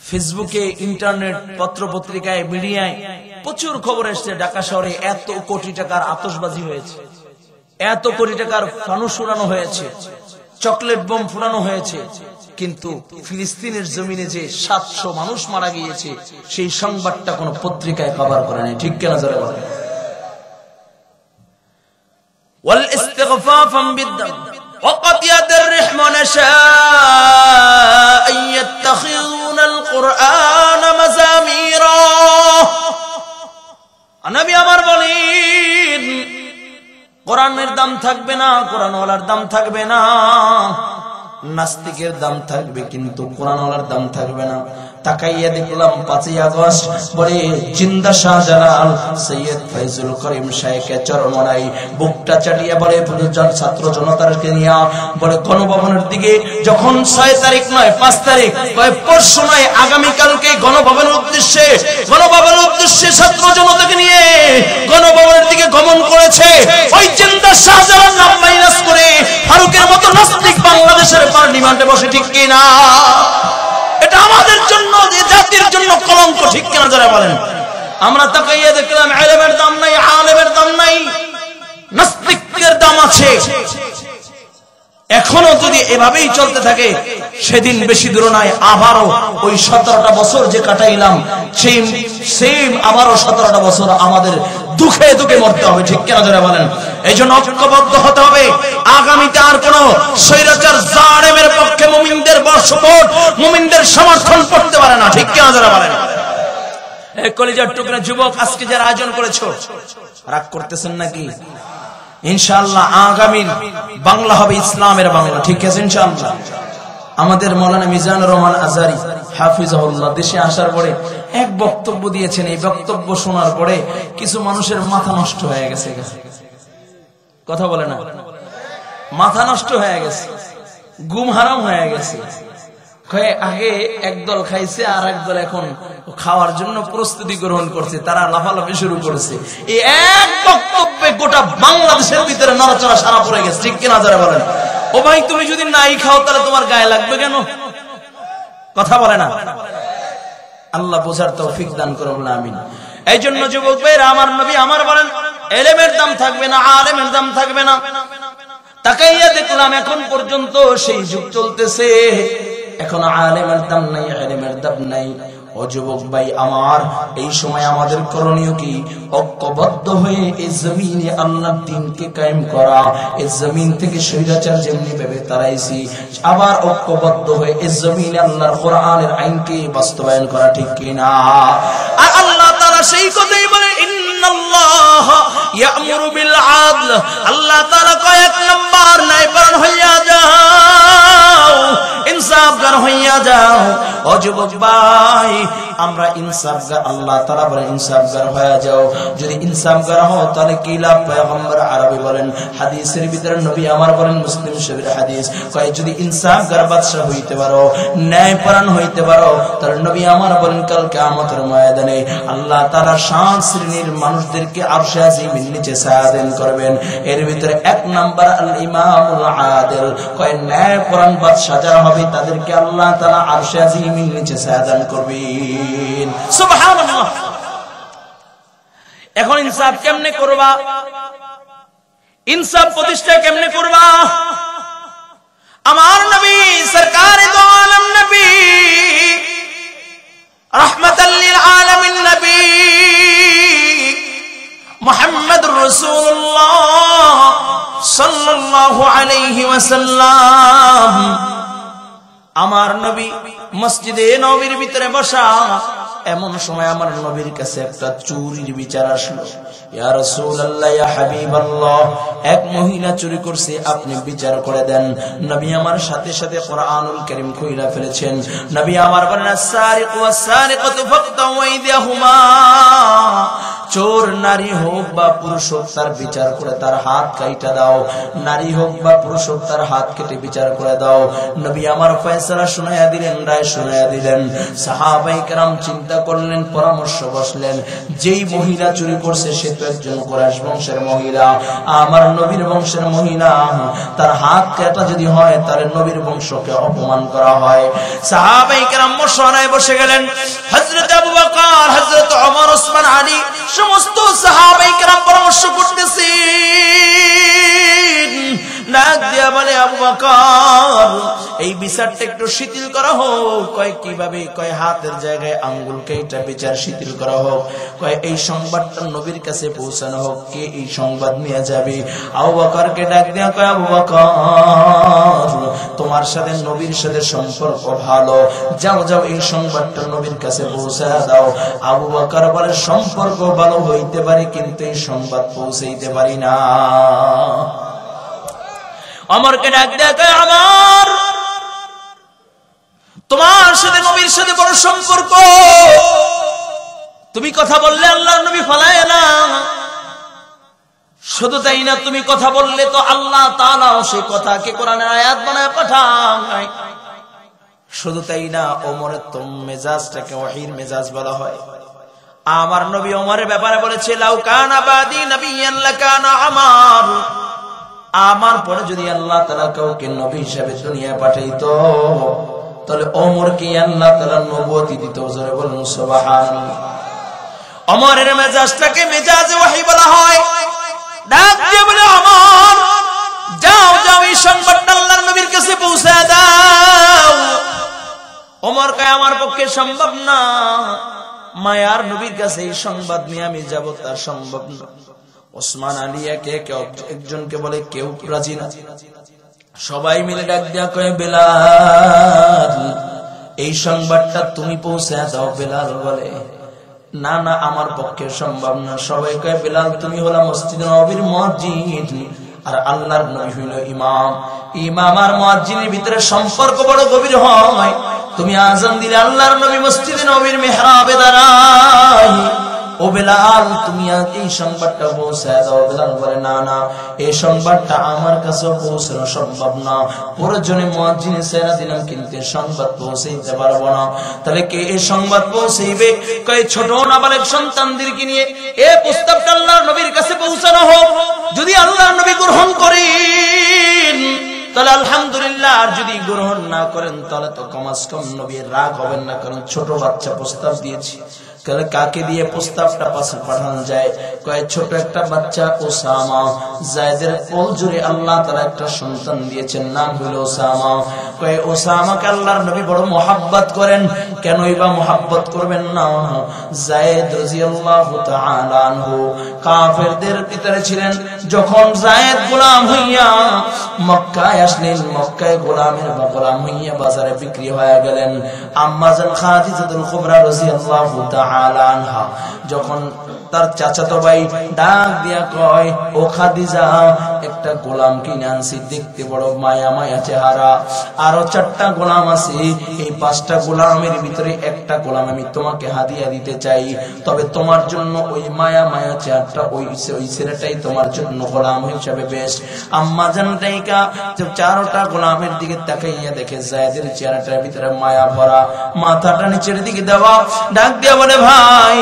ফেসবুকে, ইন্টারনেট, পত্র পত্রিকায়, মিডিয়ায় প্রচুর খবর এসছে ঢাকা শহরে এত কোটি টাকার আতশবাজি হয়েছে, এত কোটি টাকার ফানুস উড়ানো হয়েছে। চকলেট বোম ফুটানো হয়েছে, কিন্তু ফিলিস্তিনের জমিনে যে 700 মানুষ মারা গিয়েছে সেই সংবাদটা কোন পত্রিকায় কভার করে নাই। ঠিক কিনা জোরে বলেন? ওয়াল ইস্তিগফাফাম বিদ্দাম وقد يدرح من شاء يتخذون القرآن مزاميرا নবী আমার বলেন কোরআনের দাম থাকবে না, কোরআনওয়ালার দাম থাকবে না, নাস্তিকের দাম থাকবে কিন্তু কোরআনওয়ালার দাম থাকবে না। তাকাইয়া দেখলাম 5ই আগস্ট বলে জিন্দা শাহজালাল সৈয়দ ফয়জুল করিম শাইখের চরমনাই বুকটা চাটিয়া বলে ছাত্র জনতাকে নিয়ে বলে গণভবনের দিকে যখন 6 তারিখ নয় 5 তারিখ কয় পরশু নয় আগামীকালকে গণভবনের উদ্দেশ্যে ছাত্র জনতাকে নিয়ে গণভবনের দিকে গমন করেছে, ওই জিন্দা শাহজালাল নাম মাইনাস করে ফারুকের মতো নাস্তিক বাংলাদেশের পার্লামেন্টে বসে। ঠিক কিনা? এটা আমাদের জন্য, যে জাতির জন্য কলঙ্ক। ঠিক কিনা যারা বলেন? আমরা তাকাইয়া দেখলাম ইলমের দাম নাই, আলেমের দাম নাই, নাস্তিকের দাম আছে। এখনো যদি এভাবেই চলতে থাকে সেদিন বেশি দূর নয়, আবারও ওই 17টা বছর যে কাটাইলাম সেম আবারও 17টা বছর আমাদের দুঃখে দুঃখে মরতে হবে। ঠিক কিনা যারা বলেন? এই জন্য ঐক্যবদ্ধ হতে হবে। আগামীতে আর কোন স্বৈরাচার জালেমের পক্ষে মুমিনদের বর্ষপট, মুমিনদের সমর্থন করতে পারে না। ঠিক কিনা যারা বলেন? এই কলিজার টুকরা যুবক, আজকে যারা আয়োজন করেছো রাগ করতেছেন নাকি? ইনশাআল্লাহ আগামীর বাংলা হবে ইসলামের বাংলা। ঠিক আছে ইনশাআল্লাহ। আমাদের মাওলানা মিজানুর রহমান আজারি হাফিজাহুল্লাহ দেশে আসার পরে এক বক্তব্য দিয়েছেন। এই বক্তব্য শোনার পরে কিছু মানুষের মাথা নষ্ট হয়ে গেছে। কথা বলে না? মাথা নষ্ট হয়ে গেছে, ঘুম হারাম হয়ে গেছে। আগে একদল খাইছে আর একদল এখন খাওয়ার জন্য প্রস্তুতি গ্রহণ করছে, তারা লাফালাফি শুরু করেছে। এই এক বক্তব্যে গোটা বাংলাদেশের ভিতরে নড়াচড়া সারা পড়ে গেছে। ঠিক কিনা যারা বলেন? ও ভাই, তুমি যদি নাই খাও তাহলে তোমার গায়ে লাগবে কেন? কথা বলে না? আল্লাহ বোঝার তৌফিক দান করুন, আমিন। এই জন্য যুবক ভাইরা, আমার নবী আমার বলেন ইলমের দাম থাকবে না, আলেমের দাম থাকবে না। তাকাইয়া দেখলাম এখন পর্যন্ত সেই যুগ চলতেছে, এখন আলেমের দাম নাই, ইলমের দাম নাই। ও যুবক ভাই আমার, এই সময় আমাদের করণীয় কি? ঐক্যবদ্ধ হয়ে এই জমিনে আল্লাহর দ্বীনকে কায়েম করা। এই জমিন থেকে স্বৈরাচার যেমনি ভাবে তাড়াইছি, আবার ঐক্যবদ্ধ হয়ে এই জমিনে আল্লাহর কোরআনের আইনকে বাস্তবায়ন করা। ঠিক কিনা? আর আল্লাহ তাআলা সেই কথাই বলে, ইন্নাল্লাহ ইয়া'মুরু বিল আদল। আল্লাহ তাআলা কয়েক নাম্বার ন্যায়পরায়ণ হইয়া যাও, ইনসাফগার হইয়া যাও। ও যুবক ভাই, আমরা ইনসাফগার, আল্লাহ তাআলা বলে ইনসাফগার হয়ে যাও। যদি ইনসাফগার হও তাহলে কি লাভ? পয়গম্বর আরবি বলেন, হাদিসের ভিতরে নবী আমার বলেন, মুসলিম শরীফের হাদিস, কয় যদি ইনসাফগার বাদশা হইতে পারো, ন্যায়পরায়ণ হইতে পারো, তাহলে নবী আমার বলেন কাল কিয়ামতের ময়দানে আল্লাহ তাআলা 7 শ্রেণীর মানুষদেরকে আরশে আজিমের নিচে ছায়া দান করবেন। এর ভিতরে 1 নাম্বার আল ইমামুল আদিল, কয় ন্যায়পরায়ণ বাদশা যারা হবে তাদেরকে আল্লাহ তাআলা আরশে আজিমের নিচে ছায়া দান করবেন। সুবহানাল্লাহ। এখন ইনসাফ কেমনে করবা? ইনসাফ প্রতিষ্ঠা কেমনে করবা? আমার নবী সরকারে দো আলম নবী রাহমাতাল লিল আলামিন নবী মুহাম্মদুর রাসূলুল্লাহ সাল্লাল্লাহু আলাইহি ওয়াসাল্লাম, আমার নবী মসজিদে নববীর ভিতরে বসা। এমন সময় আমার নবীর কাছে একটা চুরির বিচার আসলো। ইয়া রাসূলুল্লাহ, ইয়া হাবিবাল্লাহ, এক মহিলা চুরি করছে, আপনি বিচার করে দেন। নবী আমার সাথে সাথে কোরআনুল কারীম খুইলা ফেলেছেন। নবী আমার বলেন, আস-সারিকু ওয়াস-সারিকাতু ফাকতাউ আইদিয়াহুমা। চোর নারী হোক বা পুরুষ হোক, তার বিচার করে তার হাত কাইটা দাও। নারী হোক বা পুরুষ হোক, তার হাত কেটে বিচার করে দাও। নবী আমার ফয়সালা শুনাইয়া দিলেন, রায় শুনাইয়া দিলেন। সাহাবায়ে কেরাম চিন্তা করলেন, পরামর্শ বসলেন, যেই মহিলা চুরি করছে সে তো একজন কুরাইশ বংশের মহিলা, আমার নবীর বংশের মহিলা, তার হাত কাটা যদি হয় তাহলে নবীর বংশকে অপমান করা হয়। সাহাবায়ে কেরাম মশওয়ারায় বসে গেলেন। হযরত আবু বকর, হযরত ওমর, ওসমান, আলী সমস্ত সাহাবায়ে কেরাম পরামর্শ করতেছেন। ডাক দিয়া বলে আবু বকর এই বিচারটা একটু শিথিল করা হোক। কয় কিভাবে? কয় হাতের জায়গায় আঙ্গুলকে এটা বিচার শিথিল করা হোক। কয় এই সংবাদটা নবীর কাছে পৌঁছানো হোক। কে এই সংবাদ নিয়ে যাবে? আবু বকরকে ডাক দিয়া কয় আবু বকর তোমার সাথে নবীর সাথে সম্পর্ক ভালো, যাও যাও এই সংবাদটা নবীর কাছে পৌঁছে দাও। আবু বকর বলে সম্পর্ক ভালো হইতে পারে কিন্তু এই সংবাদ পৌঁছাইতে পারি না। ওমরকে ডাক দেয়া কয় আমার তোমার সাথে নবীর সাথে বড় সম্পর্ক, তুমি কথা বললে আল্লাহর নবী ফলায় না। শুধু তাই না, তুমি কথা বললে তো আল্লাহ তাআলাও সেই কথাকে কোরআনের আয়াত বানায় পাঠায়। শুধু তাই না, ওমরের তো মেজাজটাকে ওহীর মেজাজ বলা হয়। আমার নবী ওমরের ব্যাপারে বলেছে লাউ কানা বাদি নবিয়ান লাকানা আমার, আমার পরে যদি আল্লাহ তাআলা কাউকে নবী হিসেবে দুনিয়ায় পাঠাইতো তাহলে ওমরকে আল্লাহ তাআলা নবুয়ত দিত। জোরে বলুন সুবহানাল্লাহ। ওমরের মেজাজটাকে মেজাজে ওহী বলা হয়। ডাক দিয়ে বলে ওমর যাও যাও এই সংবাদটা আল্লাহর নবীর কাছে পৌঁছে দাও। ওমর কয় আমার পক্ষে সম্ভব না, মায়ার নবীর কাছে এই সংবাদ নিয়ে আমি যাব তা সম্ভব না। ওসমান আলী একে একজনকে বলে কেউ রাজি না। সবাই মিলে ডাক দিয়া কয় বেলাল এই সংবাদটা তুমি পৌঁছে দাও। বেলাল বলে না না আমার পক্ষে সম্ভব না। সবাই কয় বেলাল তুমি হলা মসজিদে নববীর মুয়াজ্জিন আর আল্লাহর নবী হইল ইমাম। ইমাম আর মুয়াজ্জিনের ভিতরে সম্পর্ক বড় গভীর হয়। তুমি আযান দিলে আল্লাহর নবী মসজিদে নববীর মিহরাবে দাঁড়ায়। ও বেলাল তুমি এই সংবাদটা পৌঁছে দাও। বেলাল বলে না না এই সংবাদটা আমার কাছে পৌঁছানো সম্ভব না, প্রয়োজনে মুয়াজ্জিনে ছেড়ে দিলাম কিন্তু এই সংবাদ পৌঁছাইতে পারবো না। তাহলে কে এই সংবাদ পৌঁছাইবে? কয় ছোট নাবালক সন্তানদেরকে নিয়ে এই প্রস্তাবটা আল্লাহর নবীর কাছে পৌঁছানো হোক। যদি আল্লাহর নবী গ্রহণ করেন তাহলে আলহামদুলিল্লাহ, আর যদি গ্রহণ না করেন তাহলে তো কমাস কম নবীর রাগ হবেন না, কারণ ছোট বাচ্চা প্রস্তাব দিয়েছি। কাকে দিয়ে প্রস্তাবটা পাশে পাঠানো যায়? কয় ছোট একটা বাচ্চা ওসামা, যায়েদের কোল জুড়ে আল্লাহ তাআলা একটা সন্তান দিয়েছেন, নাম হলো ওসামা। কয় ওসামাকে আল্লাহর নবী বড় মোহাব্বত করেন। কেনই বা মোহাব্বত করবেন না? যায়েদ রাদিয়াল্লাহু তাআলা আনহু কাফেরদের ভিতরে ছিলেন। যখন যায়েদ গোলাম হইয়া মক্কায় আসলেন, মক্কায় গোলাম হইয়া বাজারে বিক্রি হয়ে গেলেন। আম্মা জান খাদিজাতুল কুবরা রাদিয়াল্লাহু তাআলা আনহা যখন তার চাচাতো ভাই ডাক দিয়া কয় ও খাদিজা একটা গোলাম কিনে আনছি, দেখতে বড় মায়া মায়া চেহারা, আরো 4টা গোলাম আছে, এই 5টা গোলামের ভিতরে একটা গোলাম আমি তোমাকে হাদিয়া দিতে চাই, তবে তোমার জন্য ওই মায়া মায়া চেহারাটা ওই ছেলেটাই তোমার জন্য গোলাম হিসেবে বেস্ট। আম্মা জান তাইকা 4টা গোলামের দিকে তাকাইয়া দেখে যায়েদের চেহারাটার ভিতরে মায়া ভরা, মাথাটা নিচের দিকে দেওয়া, ডাক দিয়া বলে ভাই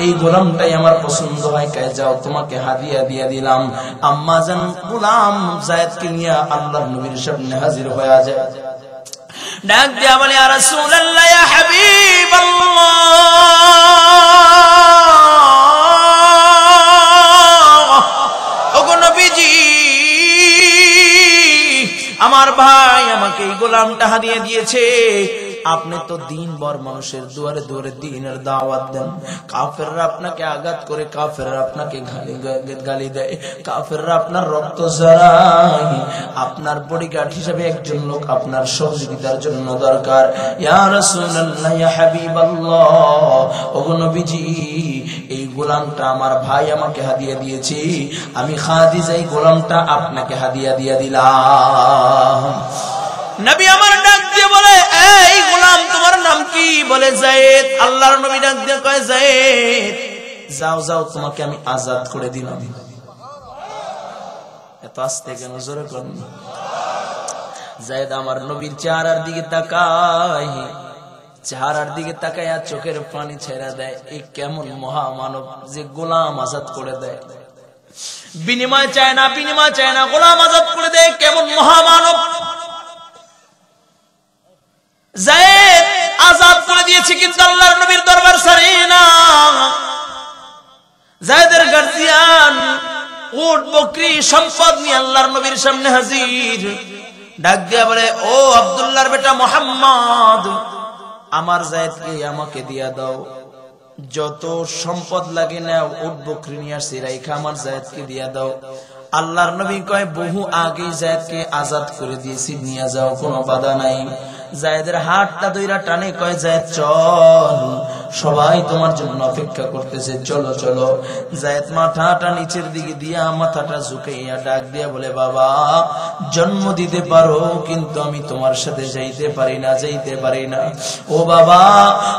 এই গোলামটাই আমার পছন্দ হয়, কে যাও তোমাকে হাদিয়া দিয়ে দিলাম। আম্মা জান গোলাম যায়েদকে নিয়ে আল্লাহর নবীর সামনে হাজির হয়ে যায়। ডাক দিয়া বলে ইয়া রাসূলুল্লাহ ইয়া হাবিবাল্লাহ, ওগো নবীজি আমার ভাই আমাকে এই গোলামটা হাদিয়া দিয়েছে। আপনি তো দিনভর মানুষের দুয়ারে দুয়ারে দ্বীনের দাওয়াত দেন, কাফেররা আপনাকে আঘাত করে, কাফেররা আপনাকে গালি দেয়, কাফেররা আপনার রক্ত ঝরায়, আপনার বডিগার্ড হিসেবে একজন লোক আপনার সহযোগিতার জন্য দরকার। ইয়া রাসূলুল্লাহ ইয়া হাবিবাল্লাহ, ওগো নবীজি এই গোলামটা আমার ভাই আমাকে হাদিয়া দিয়েছে, আমি খাদিজা এই গোলামটা আপনাকে হাদিয়া দিয়ে দিলাম। নবী আমার ডাক দিয়ে বলে এই গোলাম তোমার নাম কি? বলে যায়েদ। আল্লাহর নবী ডাক দিয়ে কয় যায়েদ যাও যাও তোমাকে আমি আজাদ করে দিলাম। এত আস্তে কেন? জোরে করুন। যায়েদ আমার নবীর চেহারার দিকে তাকায়, চেহারার দিকে তাকায় চোখের পানি ছেড়ে দেয়। এই কেমন মহামানব যে গোলাম আজাদ করে দেয়, বিনিময় চায় না, বিনিময় চায় না, গোলাম আজাদ করে দেয়। কেমন মহামানব! যায়েদ আজাদ করে দিয়েছে কিন্তু আল্লাহর নবীর দরবার ছাড়ে না। যায়েদের গার্জিয়ান উট বকরি সম্পদ নিয়ে আল্লাহর নবীর সামনে হাজির। ডাক দিয়া বলে, ও আব্দুল্লাহর বেটা মুহাম্মদ, আমার যায়েদকে আমাকে দিয়া দাও, যত সম্পদ লাগে না উট বকরি নিয়ে আসছি রাইখা আমার যায়েদকে দিয়া দাও। আল্লাহর নবী কয়, বহু আগে যায়েদকে আজাদ করে দিয়েছি, নিয়ে যাও, কোনো বাধা নাই। যায়েদের হাতটা ধইরা টানে, কয়, যায়েদ চল, সবাই তোমার জন্য অপেক্ষা করতেছে, চলো চলো। যায়েদ মাথাটা নিচের দিকে দিয়া মাথাটা ঝুঁকাইয়া ডাক দিয়া বলে, বাবা জন্ম দিতে পারো, কিন্তু আমি তোমার সাথে যাইতে পারি না, যাইতে পারি না। ও বাবা,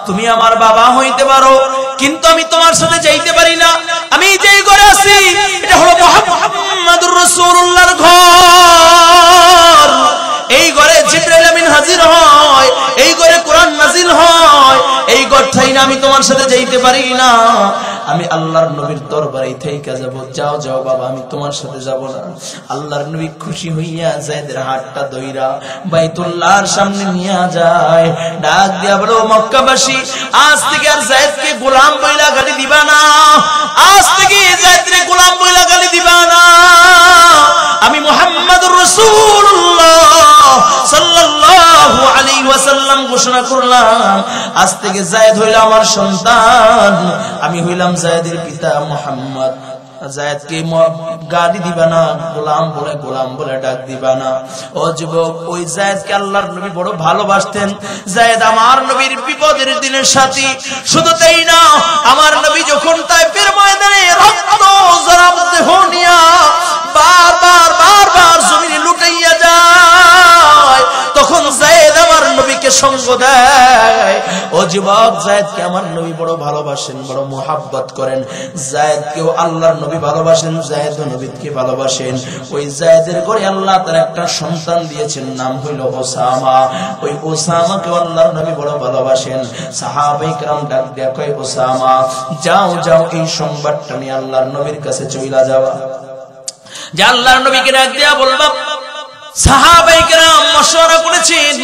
তুমি আমার বাবা হইতে পারো, কিন্তু আমি তোমার সাথে যাইতে পারি না। আমি যেই ঘরে আছি এটা হলো মুহাম্মাদুর রাসূলুল্লাহর ঘর। এই ঘরে জিবরাইল আমিন হাজির হয়, এই ঘরে কোরআন নাজিল হয়, এই ঘর থাইনা আমি তোমার সাথে যাইতে পারি না। আমি আল্লাহর নবীর দরবারে থাইকা যাব। যাও যাও বাবা, আমি তোমার সাথে যাব না। আল্লাহর নবী খুশি হইয়া যায়েদের হাতটা ধইরা বাইতুল্লাহর সামনে নিয়ে যায়। ডাক দিয়া বলো, মক্কাবাসী, আজ থেকে আর যায়েদকে গোলাম বইলা গালি দিবা না, আজ থেকে যায়েদকে গোলাম বইলা গালি দিবা না। আমি মুহাম্মাদুর রাসূলুল্লাহ সাল্লাল্লাহু আলাইহি ওয়াসাল্লাম ঘোষণা করলাম, আজ থেকে যায়েদ হইল আমার সন্তান, আমি হইলাম যায়েদের পিতা মুহাম্মদ। যায়েদকে গালি দিবা না, গোলাম বলে ডাক দিবা না। ও যুবক, ওই যায়েদকে আল্লাহর নবী বড় ভালোবাসতেন। যায়েদ আমার নবীর বিপদের দিনের সাথী। শুধু তাই না, আমার নবী যখন তায়েফের ময়দানে রক্ত জরাব দেহ নিয়া বারবার জমিনে লুটাইয়া যায়, তখন যায়েদ আমার নবীকে সঙ্গ দেয়। ও যুবক, যায়েদকে আমার নবী বড় ভালোবাসেন, বড় মুহাব্বত করেন। যায়েদকেও আল্লাহর নবী ভালোবাসেন, যায়েদ নবীকে ভালোবাসেন। ওই যায়েদের ঘরে আল্লাহ তার একটা সন্তান দিয়েছেন, নাম হইল ওসামা। ওই ওসামাকেও আল্লাহর নবী বড় ভালোবাসেন। সাহাবায়ে কেরাম ডাক দেয়া কয়, ওসামা যাও যাও, এই সংবাদটা নিয়ে আল্লাহর নবীর কাছে চইলা যাওয়া। যে আল্লাহর নবীকে ডাক দেয়া বলবা, সাহাবায়ে কেরাম মাশওয়ারা করেছেন,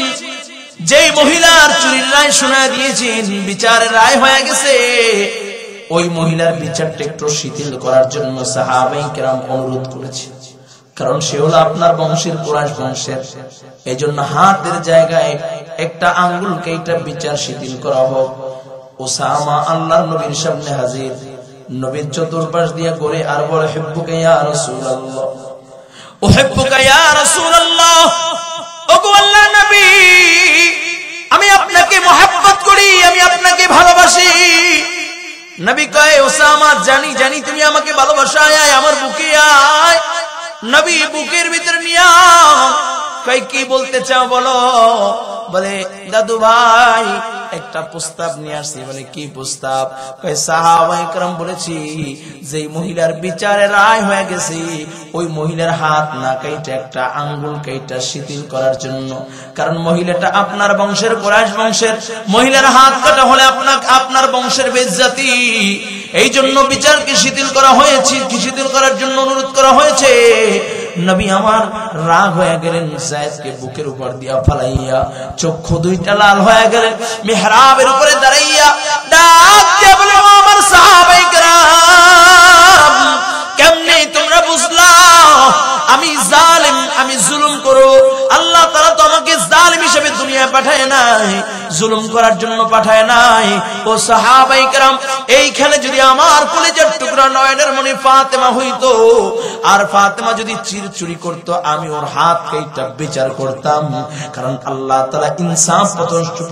যেই মহিলার চুরির রায় শোনা দিয়েছেন, বিচারের রায় হয়ে গেছে, ওই মহিলার বিচারটা একটু শিথিল করার জন্য সাহাবায়ে কেরাম অনুরোধ করেছে। কারণ সে হলো আপনার বংশের, কুরাইশ বংশের। এই জন্য হাতের জায়গায় একটা আঙ্গুল কেটে বিচার শিথিল করা হোক। ওসামা আল্লাহর নবীর সামনে হাজির। নবীর চতুর্পাশ দিয়ে ঘুরে আর বলে, হিব্বুকা ইয়া রাসূলুল্লাহ, উহিব্বুকা ইয়া রাসূলুল্লাহ। ওগো আল্লাহর নবী, আমি আপনাকে মহব্বত করি, আমি আপনাকে ভালোবাসি। নবী কয়, ওসামা জানি জানি তুমি আমাকে ভালোবাসো, আয় আমার বুকে আয়। নবী বুকের ভিতরে নিয়া কয়, কি বলতে চাও বলো। বলে, দাদু ভাই একটা প্রস্তাব নিয়ে আসছি। বলে, কি প্রস্তাব। কয়, সাহাবায়ে কেরাম বলেছি, যেই মহিলার বিচারে রায় হয়ে গেছে, ওই মহিলার হাত না কাইটা একটা আঙ্গুল কাইটা শিথিল করার জন্য। কারণ মহিলাটা আপনার বংশের, কুরাইশ বংশের। মহিলার হাত কাটা হলে আপনার বংশের বেইজ্জতি। এই জন্য বিচারকে শিথিল করা হয়েছে, শিথিল করার জন্য অনুরোধ করা হয়েছে। নবী আমার রাগ হয়ে গেলেন, যায়েদকে বুকের উপর দিয়া ফালাইয়া চক্ষু দুইটা লাল হয়ে গেলেন। মিহরাবের উপরে দাঁড়াইয়া ডাক দিয়া বলে, আমার সাহাবায়ে কেরাম, কেমনে তোমরা বুঝলা আমি জালিম, আমি জুলুম করো? আল্লাহ তাআলা তো আমাকে জালিম হিসেবে দুনিয়ায় পাঠায় নাই, জুলুম করার জন্য পাঠায় নাই। ও সাহাবায়ে কেরাম, এইখানে যদি আমার কলিজার টুকরা নয়নের মণি ফাতেমা হইতো, আর ফাতেমা যদি চুরি করতো, আমি ওর হাত কেটে বিচার করতাম। কারণ আল্লাহ তাআলা ইনসাফ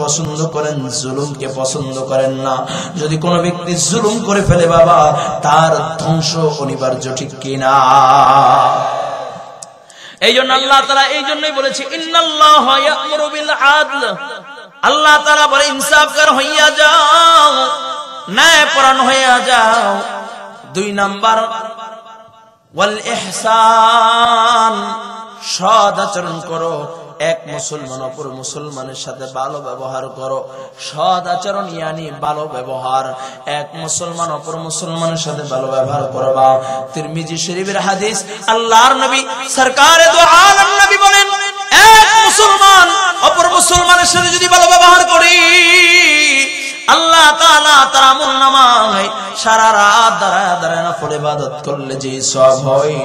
পছন্দ করেন, জুলুমকে পছন্দ করেন না। যদি কোনো ব্যক্তি জুলুম করে ফেলে বাবা, তার ধ্বংস অনিবার্য, ঠিক কিনা? এই জন্য আল্লাহ তাআলা এই জন্যই বলেছে, ইন্নাল্লাহা ইয়া'মুরু বিল আদল। আল্লাহ তাআলা বলে, ইনসাফকার হইয়া যাও, ন্যায়পরায়ণ হইয়া যাও। 2 নাম্বার, ওয়াল ইহসান, সৎ আচরণ করো। এক মুসলমান অপর মুসলমানের সাথে ভালো ব্যবহার করো। সৎ আচরণ ইয়ানি ভালো ব্যবহার। এক মুসলমান অপর মুসলমানের সাথে ভালো ব্যবহার করবা। তিরমিজি শরীফের হাদিস, আল্লাহর নবী সরকারে দো আলম নবী বলেন, এক মুসলমান অপর মুসলমানের সাথে যদি ভালো ব্যবহার করি, আল্লাহ তাআলা তার আমলনামায় সারা রাত দাঁড়ায় দাঁড়ায় নফল ইবাদত করলে যে সওয়াব হয়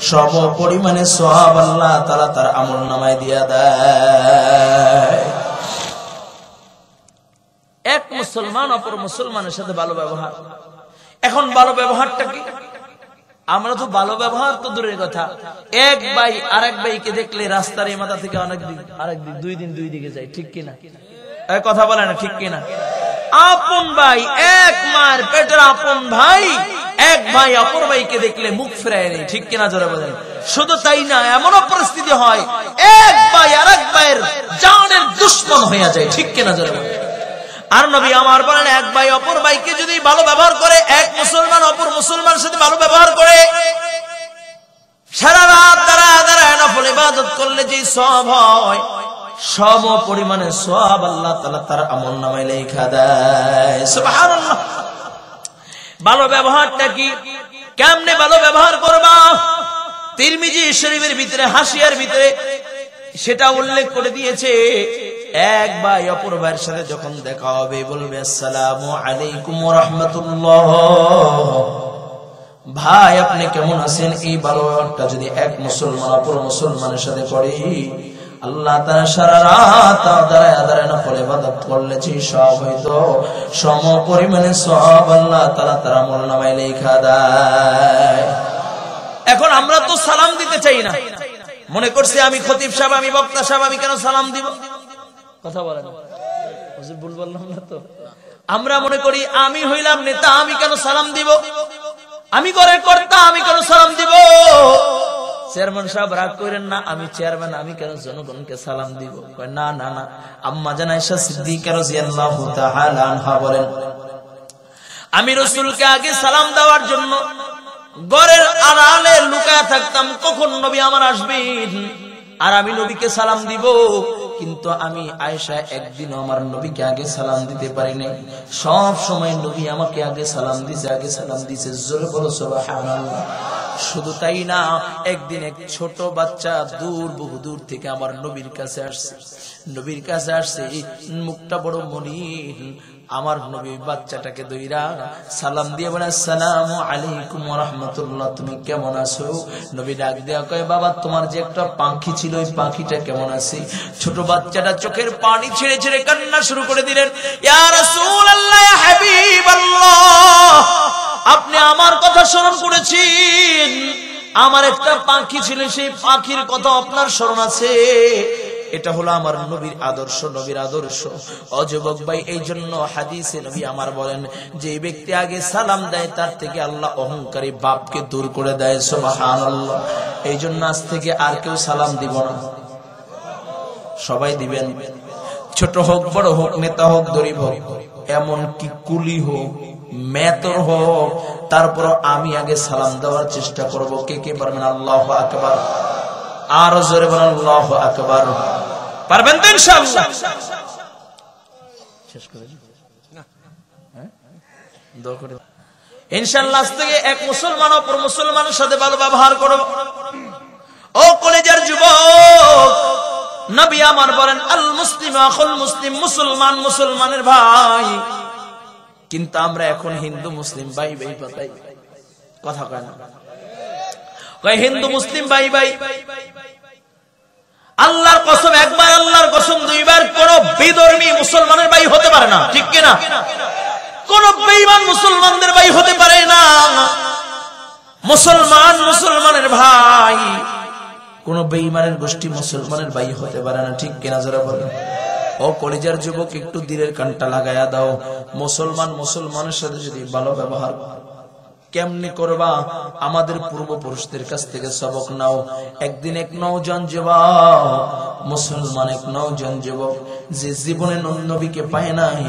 সম পরিমাণে সওয়াব আল্লাহ তাআলা তার আমলনামায় দিয়া দেয়। এক মুসলমান অপর মুসলমানের সাথে ভালো ব্যবহার। এখন ভালো ব্যবহারটা কি? আমরা তো ভালো ব্যবহার তো দূরের কথা, এক ভাই আরেক ভাইকে দেখলে রাস্তার এই মাথা থেকে অনেক দিন আরেক দিন দুই দিন দুই দিকে যায়, ঠিক কিনা? কথা বলে না, ঠিক কিনা? আপন ভাই, এক মায়ের পেটের আপন ভাই, এক ভাই অপর ভাইকে দেখলে মুখ ফেরায় নেই, ঠিক কিনা? জোরে বলেন। শুধু তাই না, এমনও পরিস্থিতি হয় এক ভাই আরেক ভাইয়ের জানের দুশমন হয়ে যায়, ঠিক কিনা? জোরে বলেন। আর নবী আমার বলেন, এক ভাই অপর ভাইকে যদি ভালো ব্যবহার করে, এক মুসলমান অপর মুসলমানের সাথে ভালো ব্যবহার করে, সারা রাত দাঁড়ায় দাঁড়ায় নফল ইবাদত করলে যে সওয়াব হয় সম পরিমাণে সওয়াব আল্লাহ তাআলা তার আমলনামায় লেখা দেয়। সুবহানাল্লাহ। ভালো ব্যবহারটা কি? কেমনে ভালো ব্যবহার করবা? তিরমিজি শরীফের ভিতরে হাসিয়ার ভিতরে সেটা উল্লেখ করে দিয়েছে। এক ভাই অপর ভাইয়ের সাথে যখন দেখা হবে বলবে আসসালামু আলাইকুম ওয়া রাহমাতুল্লাহ, ভাই আপনি কেমন আছেন? এই ভালো ব্যবহারটা যদি এক মুসলমান অপর মুসলমানের সাথে করে, আল্লাহ তাআলা সারা রাত দাঁড়ায় দাঁড়ায় নফল ইবাদত করলে যে সওয়াব হইতো সম পরিমাণে সওয়াব আল্লাহ তাআলা তার আমলনামায় লেখা দেয়। এখন আমরা তো সালাম দিতে চাই না, মনে করছি আমি খতিব সাহেব, আমি বক্তা সাহেব, আমি কেন সালাম দিব? কথা বলেন, হুজুর ভুল বললাম না তো? আমরা মনে করি আমি হইলাম নেতা, আমি কেন সালাম দিব? আমি ঘরের কর্তা, আমি কেন সালাম দিব? চেয়ারম্যান সাহেব রাগ করেন না, আমি চেয়ারম্যান, আমি কেন জনগণকে সালাম দিব? না না না। আম্মা জান আয়েশা সিদ্দিকা রাদিয়াল্লাহু তাআলা আনহা বলেন, আমি রাসূলকে আগে সালাম দেওয়ার জন্য ঘরের আড়ালে লুকায়া থাকতাম, কখন নবী আমার আসবেন আর আমি নবীকে সালাম দিব। কিন্তু আমি আয়েশা একদিন আমার নবীকে আগে সালাম দিতে পারি নাই, সব সময় নবী আমাকে আগে সালাম দিছে, আগে সালাম দিছে। জোরে বলো সুবহানাল্লাহ। শুধু তাই না, একদিন এক ছোট বাচ্চা বহু দূর থেকে আমার নবীর কাছে আসছে, নবীর কাছে আসছে, মুখটা বড় মলিন। আমার নবী বাচ্চাটাকে দইরা সালাম দিয়ে বলে আসসালামু আলাইকুম ওয়া রাহমাতুল্লাহ, তুমি কেমন আছো? নবী ডাক দেয়া কয়, বাবা তোমার যে একটা পাখি ছিল ওই পাখিটা কেমন আছে? ছোট বাচ্চাটা চোখের পানি ছেড়ে ছেড়ে কান্না শুরু করে দিলেন, ইয়া রাসূলুল্লাহ, ইয়া হাবিবাল্লাহ, আপনি আমার কথা স্মরণ করেছেন, আমার একটা পাখি ছিল, সেই পাখির কথা আপনার স্মরণ আছে? এটা হলো আমার নবীর আদর্শ, নবীর আদর্শ। অযুবক ভাই, এই জন্য হাদিসে নবী আমার বলেন, যে ব্যক্তি আগে সালাম দেয় তার থেকে আল্লাহ অহংকারী বাপকে দূর করে দেয়। সুবহানাল্লাহ। এই জন্য আজ থেকে আর কেউ সালাম দিব না, সবাই দিবেন, ছোট হোক বড় হোক, নেতা হোক গরিব হোক, এমন কি কুলি হোক মেতর হোক, তারপর আমি আগে সালাম দেওয়ার চেষ্টা করব। কে কে পারবেন? আল্লাহু আকবার। আর জোরে বলেন আল্লাহু আকবার। পারবেন তো ইনশাআল্লাহ? শেষ করে না, দোয়া করে ইনশাআল্লাহ আজ থেকে এক মুসলমান অপর মুসলমানের সাথে ভালো ব্যবহার করো। ও কলেজের যুবক, নবী আমার বলেন, আল মুসলিম আখুল মুসলিম, মুসলমান মুসলমানের ভাই। কিন্তু আমরা এখন হিন্দু মুসলিম ভাই ভাই পাতাই, কথা কয় না, কয় হিন্দু মুসলিম ভাই ভাই। আল্লাহর কসম, একবার আল্লাহর কসম, দুইবার কোন বিধর্মী মুসলমানের ভাই হতে পারে না, ঠিক কিনা? কোন বেঈমান মুসলমানদের ভাই হতে পারে না। মুসলমান মুসলমানের ভাই, কোন বেঈমানের গোষ্ঠী মুসলমানের ভাই হতে পারে না, ঠিক কিনা? যারা বলে, ও কলিজার যুবক, একটু দিলের কানটা লাগায়া দাও। মুসলমান মুসলমানের সাথে যদি ভালো ব্যবহার কেমনি করবা, আমাদের পূর্বপুরুষদের কাছ থেকে সবক নাও। একদিন এক নওজোয়ান যুবক, মুসলমান এক নওজোয়ান যুবক, যে জীবনে নবীকে পায় নাই,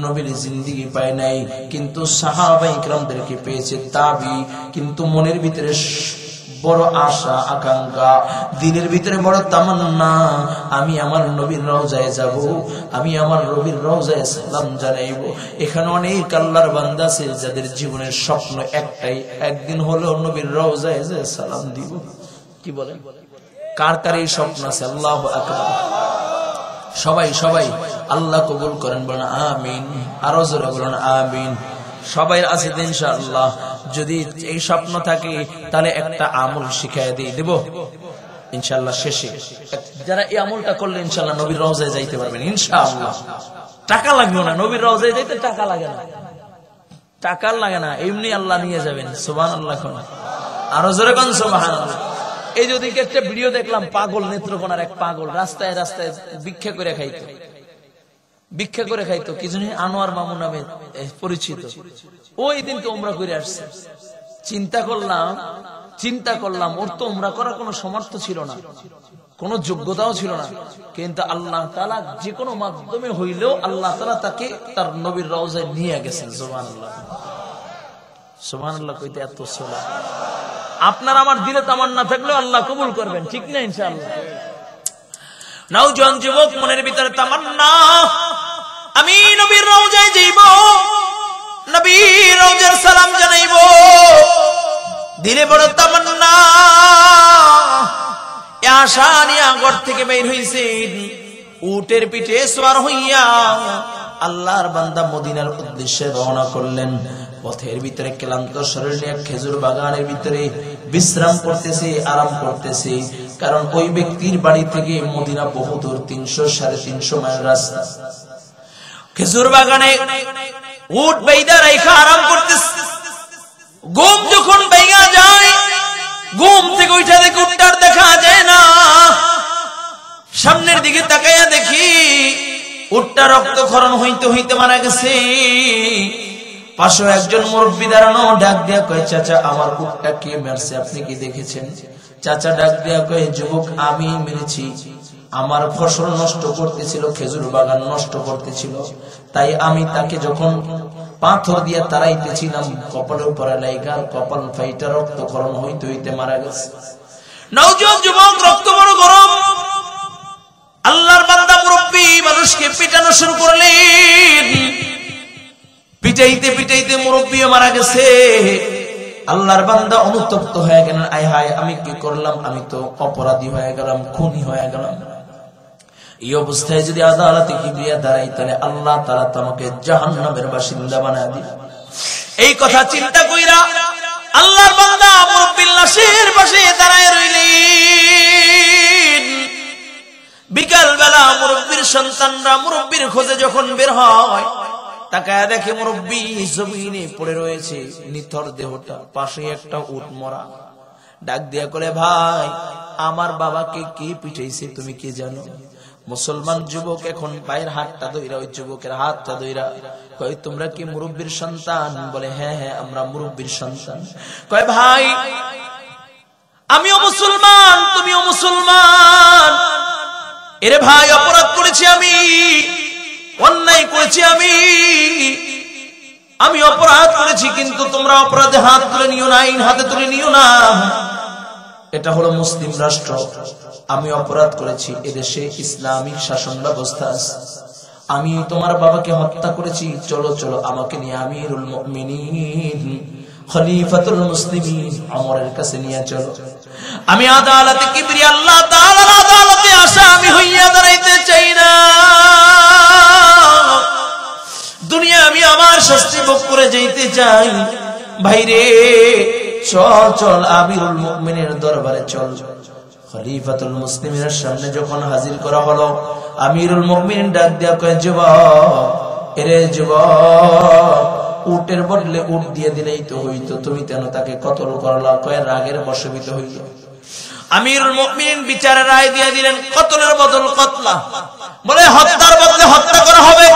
নবীর জিন্দেগি পায় নাই, কিন্তু সাহাবায়ে কিরামদেরকে পেয়েছে, তাবি, কিন্তু মনের ভিতরে বড় আশা আকাঙ্ক্ষা, দিনের ভিতরে বড় তামান্না, আমি আমার নবীর রওজায় যাব, আমি আমার নবীর রওজায় সালাম জানাইব। এখানে অনেক আল্লাহর বান্দা আছে যাদের জীবনের স্বপ্ন একটাই, একদিন হলেও নবীর রওজায় যে সালাম দিব। কি বলেন? কার কার এই স্বপ্ন আছে? আল্লাহু আকবার। সবাই সবাই আল্লাহ কবুল করেন, বলেন আমিন। আরো জোরে বলেন আমিন। সবাই আছে ইনশাআল্লাহ। যদি এই স্বপ্ন থাকে তাহলে একটা আমল শিখায় দিয়ে দেব ইনশাআল্লাহ। শেষে যারা এই আমলটা করলে ইনশাআল্লাহ নবীর রওজায় যাইতে পারবেন ইনশাআল্লাহ। টাকা লাগবে না, নবীর রওজায় যাইতে টাকা লাগে না, টাকা লাগে না, এমনি আল্লাহ নিয়ে যাবেন। সুবহানাল্লাহ, আরো জোরে কোন সুবহানাল্লাহ। এই যদি একটা ভিডিও দেখলাম, পাগল নেত্রকোনার এক পাগল রাস্তায় রাস্তায় ভিক্ষা করে খাইতো, কি জানি আনোয়ার মামু নামে পরিচিত। ওই দিন তো উমরা করে আসছে। চিন্তা করলাম ওর তো উমরা করার কোনো সামর্থ্য ছিল না, কোনো যোগ্যতাও ছিল না, কিন্তু আল্লাহ তাআলা যে কোনো মাধ্যমে হইলেও আল্লাহ তাআলা তাকে তার নবীর রওজায় নিয়ে গেছেন। সুবহানাল্লাহ, সুবহানাল্লাহ কইতে এত সোলা। আপনার আমার দিলে তামান্না থাকলেও আল্লাহ কবুল করবেন, ঠিক না ইনশাআল্লাহ। নওজোয়ান যুবক মনের ভিতরে তামান্না, আমি নবীর রওজায় যাইব, নবীর রওজার সালাম জানাইব, দিলে বড় তামান্না। আশা নিয়ে ঘর থেকে বের হইছেন, উটের পিঠে সওয়ার হইয়া আল্লাহর বান্দা মদিনার উদ্দেশ্যে রওনা করলেন। পথের ভিতরে ক্লান্ত শরীর নিয়ে খেজুর বাগানের ভিতরে বিশ্রাম করতেছে, আরাম করতেছে, কারণ ওই ব্যক্তির বাড়ি থেকে মদিনা বহু দূর, 300-350 মাইল রাস্তা। খেজুর বাগানে উট বেইদা রাইখা আরাম করতেছে। ঘুম যখন বেইগা যায়, ঘুম থেকে উঠা দেখে উটটার দেখা যায় না। সামনের দিকে তাকাইয়া দেখি উটটা রক্তক্ষরণ হইতে হইতে মারা গেছে। পাশে একজন মুরব্বি দাঁড়ানো, ডাক দিয়া কয়, চাচা আমার উটটা কে মারছে, আপনি কি দেখেছেন? চাচা ডাক দিয়া কয়, যুবক আমি মেরেছি, আমার ফসল নষ্ট করতেছিল, খেজুর বাগান নষ্ট করতেছিল, তাই আমি তাকে যখন পাথর দিয়ে তাড়াইতেছিলাম, কপালের উপরে লাইগা কপাল ফাইটা রক্তক্ষরণ হইতে হইতে মারা গেছে। নওজোয়ান যুবক, রক্ত বড় গরম, আল্লাহর বান্দা মুরব্বি মানুষকে পিটানো শুরু করলেন। পিটাইতে পিটাইতে মুরব্বিও মারা গেছে। আল্লাহর বান্দা অনুতপ্ত হয়ে গেলেন, আয় হায় আমি কি করলাম, আমি তো অপরাধী হয়ে গেলাম, খুনি হয়ে গেলাম। এই অবস্থায় যদি আদালতে কিবরিয়া দাঁড়াই, তাহলে আল্লাহ তাআলা তোমাকে জাহান্নামের বাসিন্দা বানায় দিবে। এই কথা চিন্তা কইরা আল্লাহর বান্দা মুরব্বির লাশের পাশে দাঁড়ায় রইলেন। বিকাল বেলা মুরব্বির সন্তানরা মুরব্বির খোঁজে যখন বের হয়, তাকায় দেখে মুরব্বি জমিনে পড়ে রয়েছে, নিথর দেহটা, পাশে একটা উট মরা। ডাক দিয়া করে, ভাই আমার বাবাকে কে পিটাইছে তুমি কি জানো? মুসলমান যুবক এখন ভাইয়ের হাতটা ধইরা, ওই যুবকের হাতটা ধইরা কয়, তোমরা কি মুরব্বির সন্তান? বলে, হ্যাঁ হ্যাঁ আমরা মুরব্বির সন্তান। কয়, ভাই আমিও মুসলমান, তুমিও মুসলমান। এরে ভাই, অপরাধ করেছি আমি, অন্যায় করেছি আমি অপরাধ করেছি, কিন্তু তোমরা অপরাধে হাত তুলে নিও না, আইন হাতে তুলে নিও না। এটা হলো মুসলিম রাষ্ট্র, আমি অপরাধ করেছি, এদেশে ইসলামিক শাসন ব্যবস্থা আছে, আমি তোমার বাবাকে হত্যা করেছি, চলো চলো আমাকে নিয়ে আমিরুল মুমিনিন খলিফাতুল মুসলিমিন ওমরের কাছে নিয়ে চলো। আমি আদালতে কিবরিয়া আল্লাহ তাআলার আদালতে আসামি হইয়া দাঁড়াইতে চাই না। দুনিয়া আমি আমার শাস্তি ভোগ করে যাইতে চাই। ভাইরে চল চল আমিরুল মুমিনের দরবারে চল। খলিফাতুল মুসলিমিনের সামনে যখন হাজির করা হলো, আমিরুল মুমিনিন ডাক দিয়া কয়, যুবক, এরে যুবক, উটের বদলে উট দিয়ে দিলেই তো হইতো, তুমি কেন তাকে কতল করলা? কয়, রাগের বশবীত হইল। আমিরুল মুমিনিন বিচারের রায় দিয়ে দিলেন, কতলের বদল কতলা। বলে, হত্যার বদলে হত্যা করা হবে,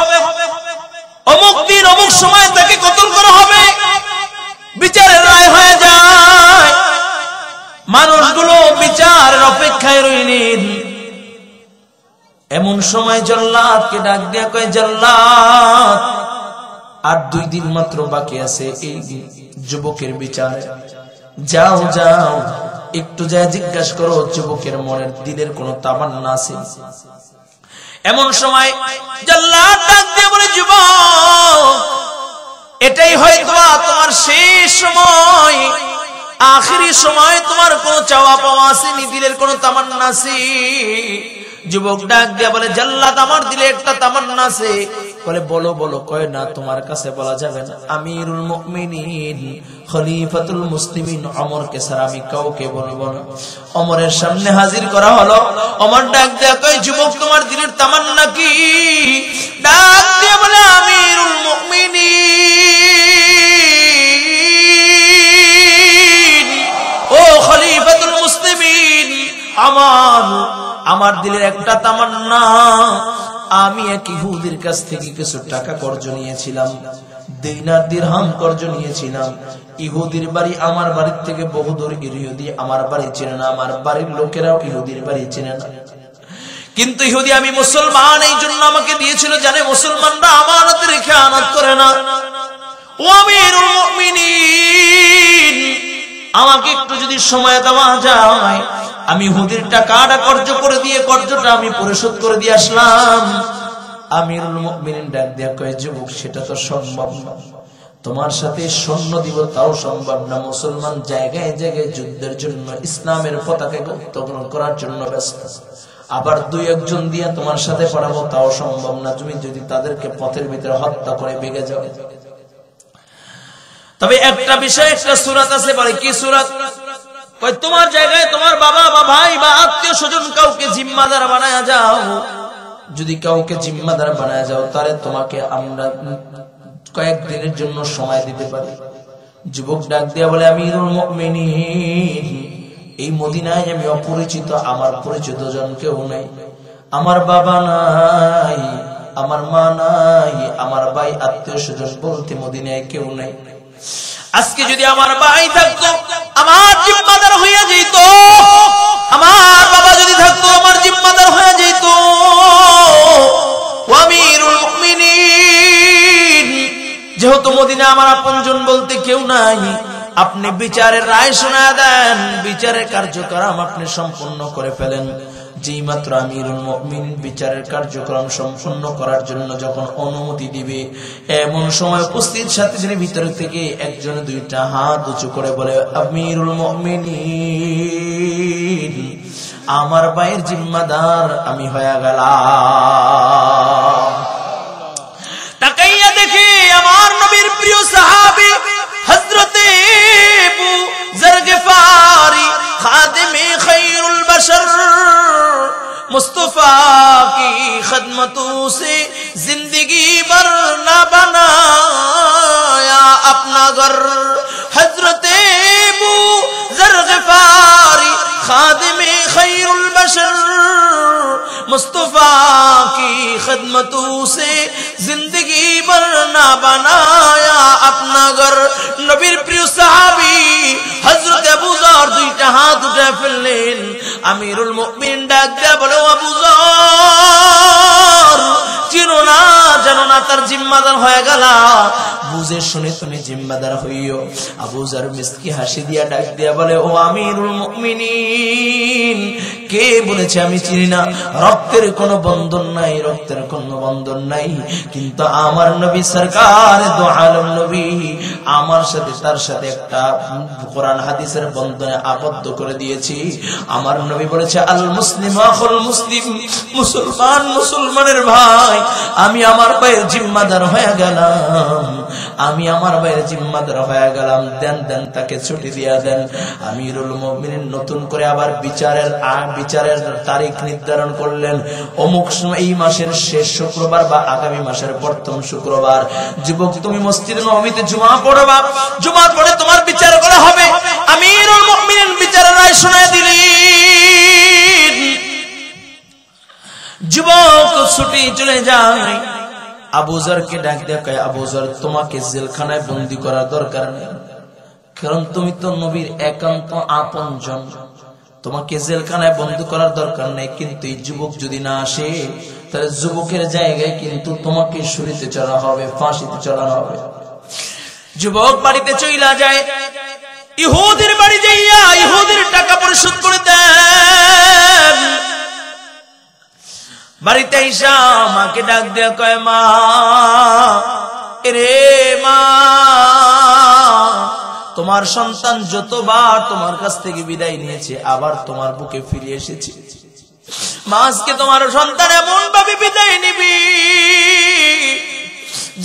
অমুক দিন অমুক সময় তাকে কতল করা হবে। বিচারের রায় হয়ে যায়, মানুষগুলো বিচারের অপেক্ষায় রইলেন। এমন সময় জল্লাদকে ডাক দিয়া কয়, জল্লাদ, আর 2 দিন মাত্র বাকি আছে এই যুবকের বিচার, যাও যাও একটু যা জিজ্ঞাসা করো যুবকের মনের দিলের কোন তামান্না আছে। এমন সময় জল্লাদ ডাক দিয়ে বলে, যুবক, এটাই হয়তো তোমার শেষ সময়, আখিরি আখেরি সময় তোমার কোনো চাওয়া পাওয়া আসেনি, দিলের কোনো তামান্না আছে? যুবক ডাক দিয়া বলে, জাল্লাত আমার দিলে একটা তামান্না আছে। বলে বলো বলো। কয় না, তোমার কাছে বলা যাবে না। আমিরুল মুমিনিন খলিফাতুল মুসলিমিন ওমরকে ছাড়া আমি কাউকে বলবো না। ওমরের সামনে হাজির করা হলো। ওমর ডাক দিয়া কয়, যুবক তোমার দিলের তামান্না কি? ডাক দিয়া বলে, আমিরুল মুমিনিন ও খলিফাতুল মুসলিমিন, আমার দিলের একটা তামান্না, আমি এক ইহুদির কাছ থেকে কিছু টাকা কর্জ নিয়েছিলাম, দিনার দিরহাম কর্জ নিয়েছিলাম। ইহুদির বাড়ি আমার বাড়ির থেকে বহুদূর। ইহুদি আমার বাড়ি চেনে না, আমার বাড়ির লোকেরাও ইহুদির বাড়ি চেনে না। কিন্তু ইহুদি আমি মুসলমান এই জন্য আমাকে দিয়েছিল, জানে মুসলমানরা আমানত রেখে আনাত করে না। ও আমিরুল মুমিনিন, আমাকে একটু যদি সময় দেওয়া যায়, আমি ইহুদির টাকাটা কর্জ করে দিয়ে কর্জটা আমি পরিশোধ করে দিয়ে আসলাম। আমিরুল মুমিনিন ডাক দিয়া কয়, যুবক সেটা তো সম্ভব না, তোমার সাথে সৈন্য দিব তাও সম্ভব না। মুসলমান জায়গায় জায়গায় যুদ্ধের জন্য ইসলামের পতাকা উত্তোলন করার জন্য ব্যস্ত, আবার দুই একজন দিয়া তোমার সাথে পড়াবো তাও সম্ভব না। তুমি যদি তাদেরকে পথের ভিতরে হত্যা করে বেগে যাও। তবে একটা বিষয়, একটা সূরাত আছে। বলে কি সূরাত? কয় তোমার জায়গায় তোমার বাবা বা ভাই বা আত্মীয় স্বজন কাউকে জিম্মাদার বানায়া যাও। যদি কাউকে জিম্মাদার বানায়া যাও, তাহলে তোমাকে আমরা কয়েকদিনের জন্য সময় দিতে পারি। যুবক ডাক দিয়া বলে, আমিরুল মুমিনিন, এই মদিনায় আমি অপরিচিত, আমার পরিচিত জন কেউ নাই। আমার বাবা নাই, আমার মা নাই, আমার ভাই আত্মীয় স্বজন বলতে মদিনায় কেউ নাই। আজকে যদি আমার ভাই থাকতো আমার জিম্মাদার হইয়া যেত, আমার বাবা যদি থাকতো আমার জিম্মাদার হইয়া যেত। আমিরুল মুমিনিন, যেহেতু মদিনা আমার আপনজন বলতে কেউ নাই, আপনি বিচারের রায় শোনা দেন, বিচারের কার্যক্রম আপনি সম্পূর্ণ করে ফেলেন। যেই মাত্র আমিরুল মুমিনিন বিচারের কার্যক্রম সম্পূর্ণ করার জন্য যখন অনুমতি দিবে, এমন সময় উপস্থিত সাথীদের ভিতর থেকে একজন দুইটা হাত উঁচু করে বলে, আমিরুল মুমিনিন, আমার ভাইয়ের জিম্মাদার আমি হয়ে গেলাম। তাকাইয়া দেখি আমার নবীর প্রিয় সাহাবী হযরতে আবু যর গিফারি খাদিমে খায়রুল বাশর मुस्तफा की खदमतों से जिंदगी भर न बनाया अपना घर। हजरते अबू ज़र ग़िफ़ारी खादिमे खैरुल बशर, मुस्तफा की खदमतों से जिंदगी भर न बनाया अपना घर। नबीर प्रिय साहाबी हजरत अबू ज़र दुइटा हाथ उठा ফেললেন। আমিরুল মুমিনিন ডাক দিয়া বলে, আবু যর, চিনো না জানো না তার জিম্মাদার হয়ে গেল, বুঝে শুনে তুমি জিম্মাদার হইও। আবু যর মিসকি হাসি দিয়া ডাক দিয়া বলে, ও আমিরুল মুমিনিন, কে বলেছে আমি চিনি না? রক্তের কোনো বন্ধন নাই, রক্তের কোনো বন্ধন নাই, কিন্তু আমার নবী সরকার দু আলম নবী আমার সাথে তার সাথে একটা কোরআন হাদিসের বন্ধনে আবদ্ধ করে দিয়েছি। আমার নবী বলেছে, আল মুসলিম আখুল মুসলিম, মুসলমান মুসলমানের ভাই। আমি আমার ভাইয়ের জিম্মাদার হয়ে গেলাম, আমি আমার ভাইয়ের জিম্মাদার হয়ে গেলাম। দেন দেন তাকে ছুটি দিয়া দেন। আমিরুল মুমিনিন নতুন করে আবার বিচারের তারিখ নির্ধারণ করলেন। অমুক এই মাসের শেষ শুক্রবার বা আগামী মাসের প্রথম শুক্রবার, যুবক তুমি মসজিদে নববীতে জুমা পড়বা, জুমার পরে তোমার বিচার করা হবে। আমিরুল মুমিনিন বিচারের রায় শোনায় দিলেন। যুবক ছুটি চলে যায়। আবু যরকে ডাক দিয়ে কয়, আবু যর, তোমাকে জেলখানায় বন্দী করার দরকার নেই, কারণ তুমি তো নবীর একান্ত আপনজন, তোমাকে জেলখানায় বন্দী করার দরকার নেই। কিন্তু এই যুবক যদি না আসে, তাহলে যুবকের জায়গায় কিন্তু তোমাকে শুলিতে চড়া হবে, ফাঁসিতে চড়ানো হবে। যুবক বাড়িতে চইলা যায়। ইহুদির বাড়ি যাইয়া ইহুদির টাকা পরিশোধ করে দেন। বাড়িতে আইসা মাকে ডাক দেয়া কয়, মা রে মা, তোমার তোমার সন্তান যতবার তোমার কাছ থেকে বিদায় নিয়েছে আবার তোমার বুকে ফিরে এসেছে। মা আজকে তোমার সন্তান এমন ভাবে বিদায় নিবি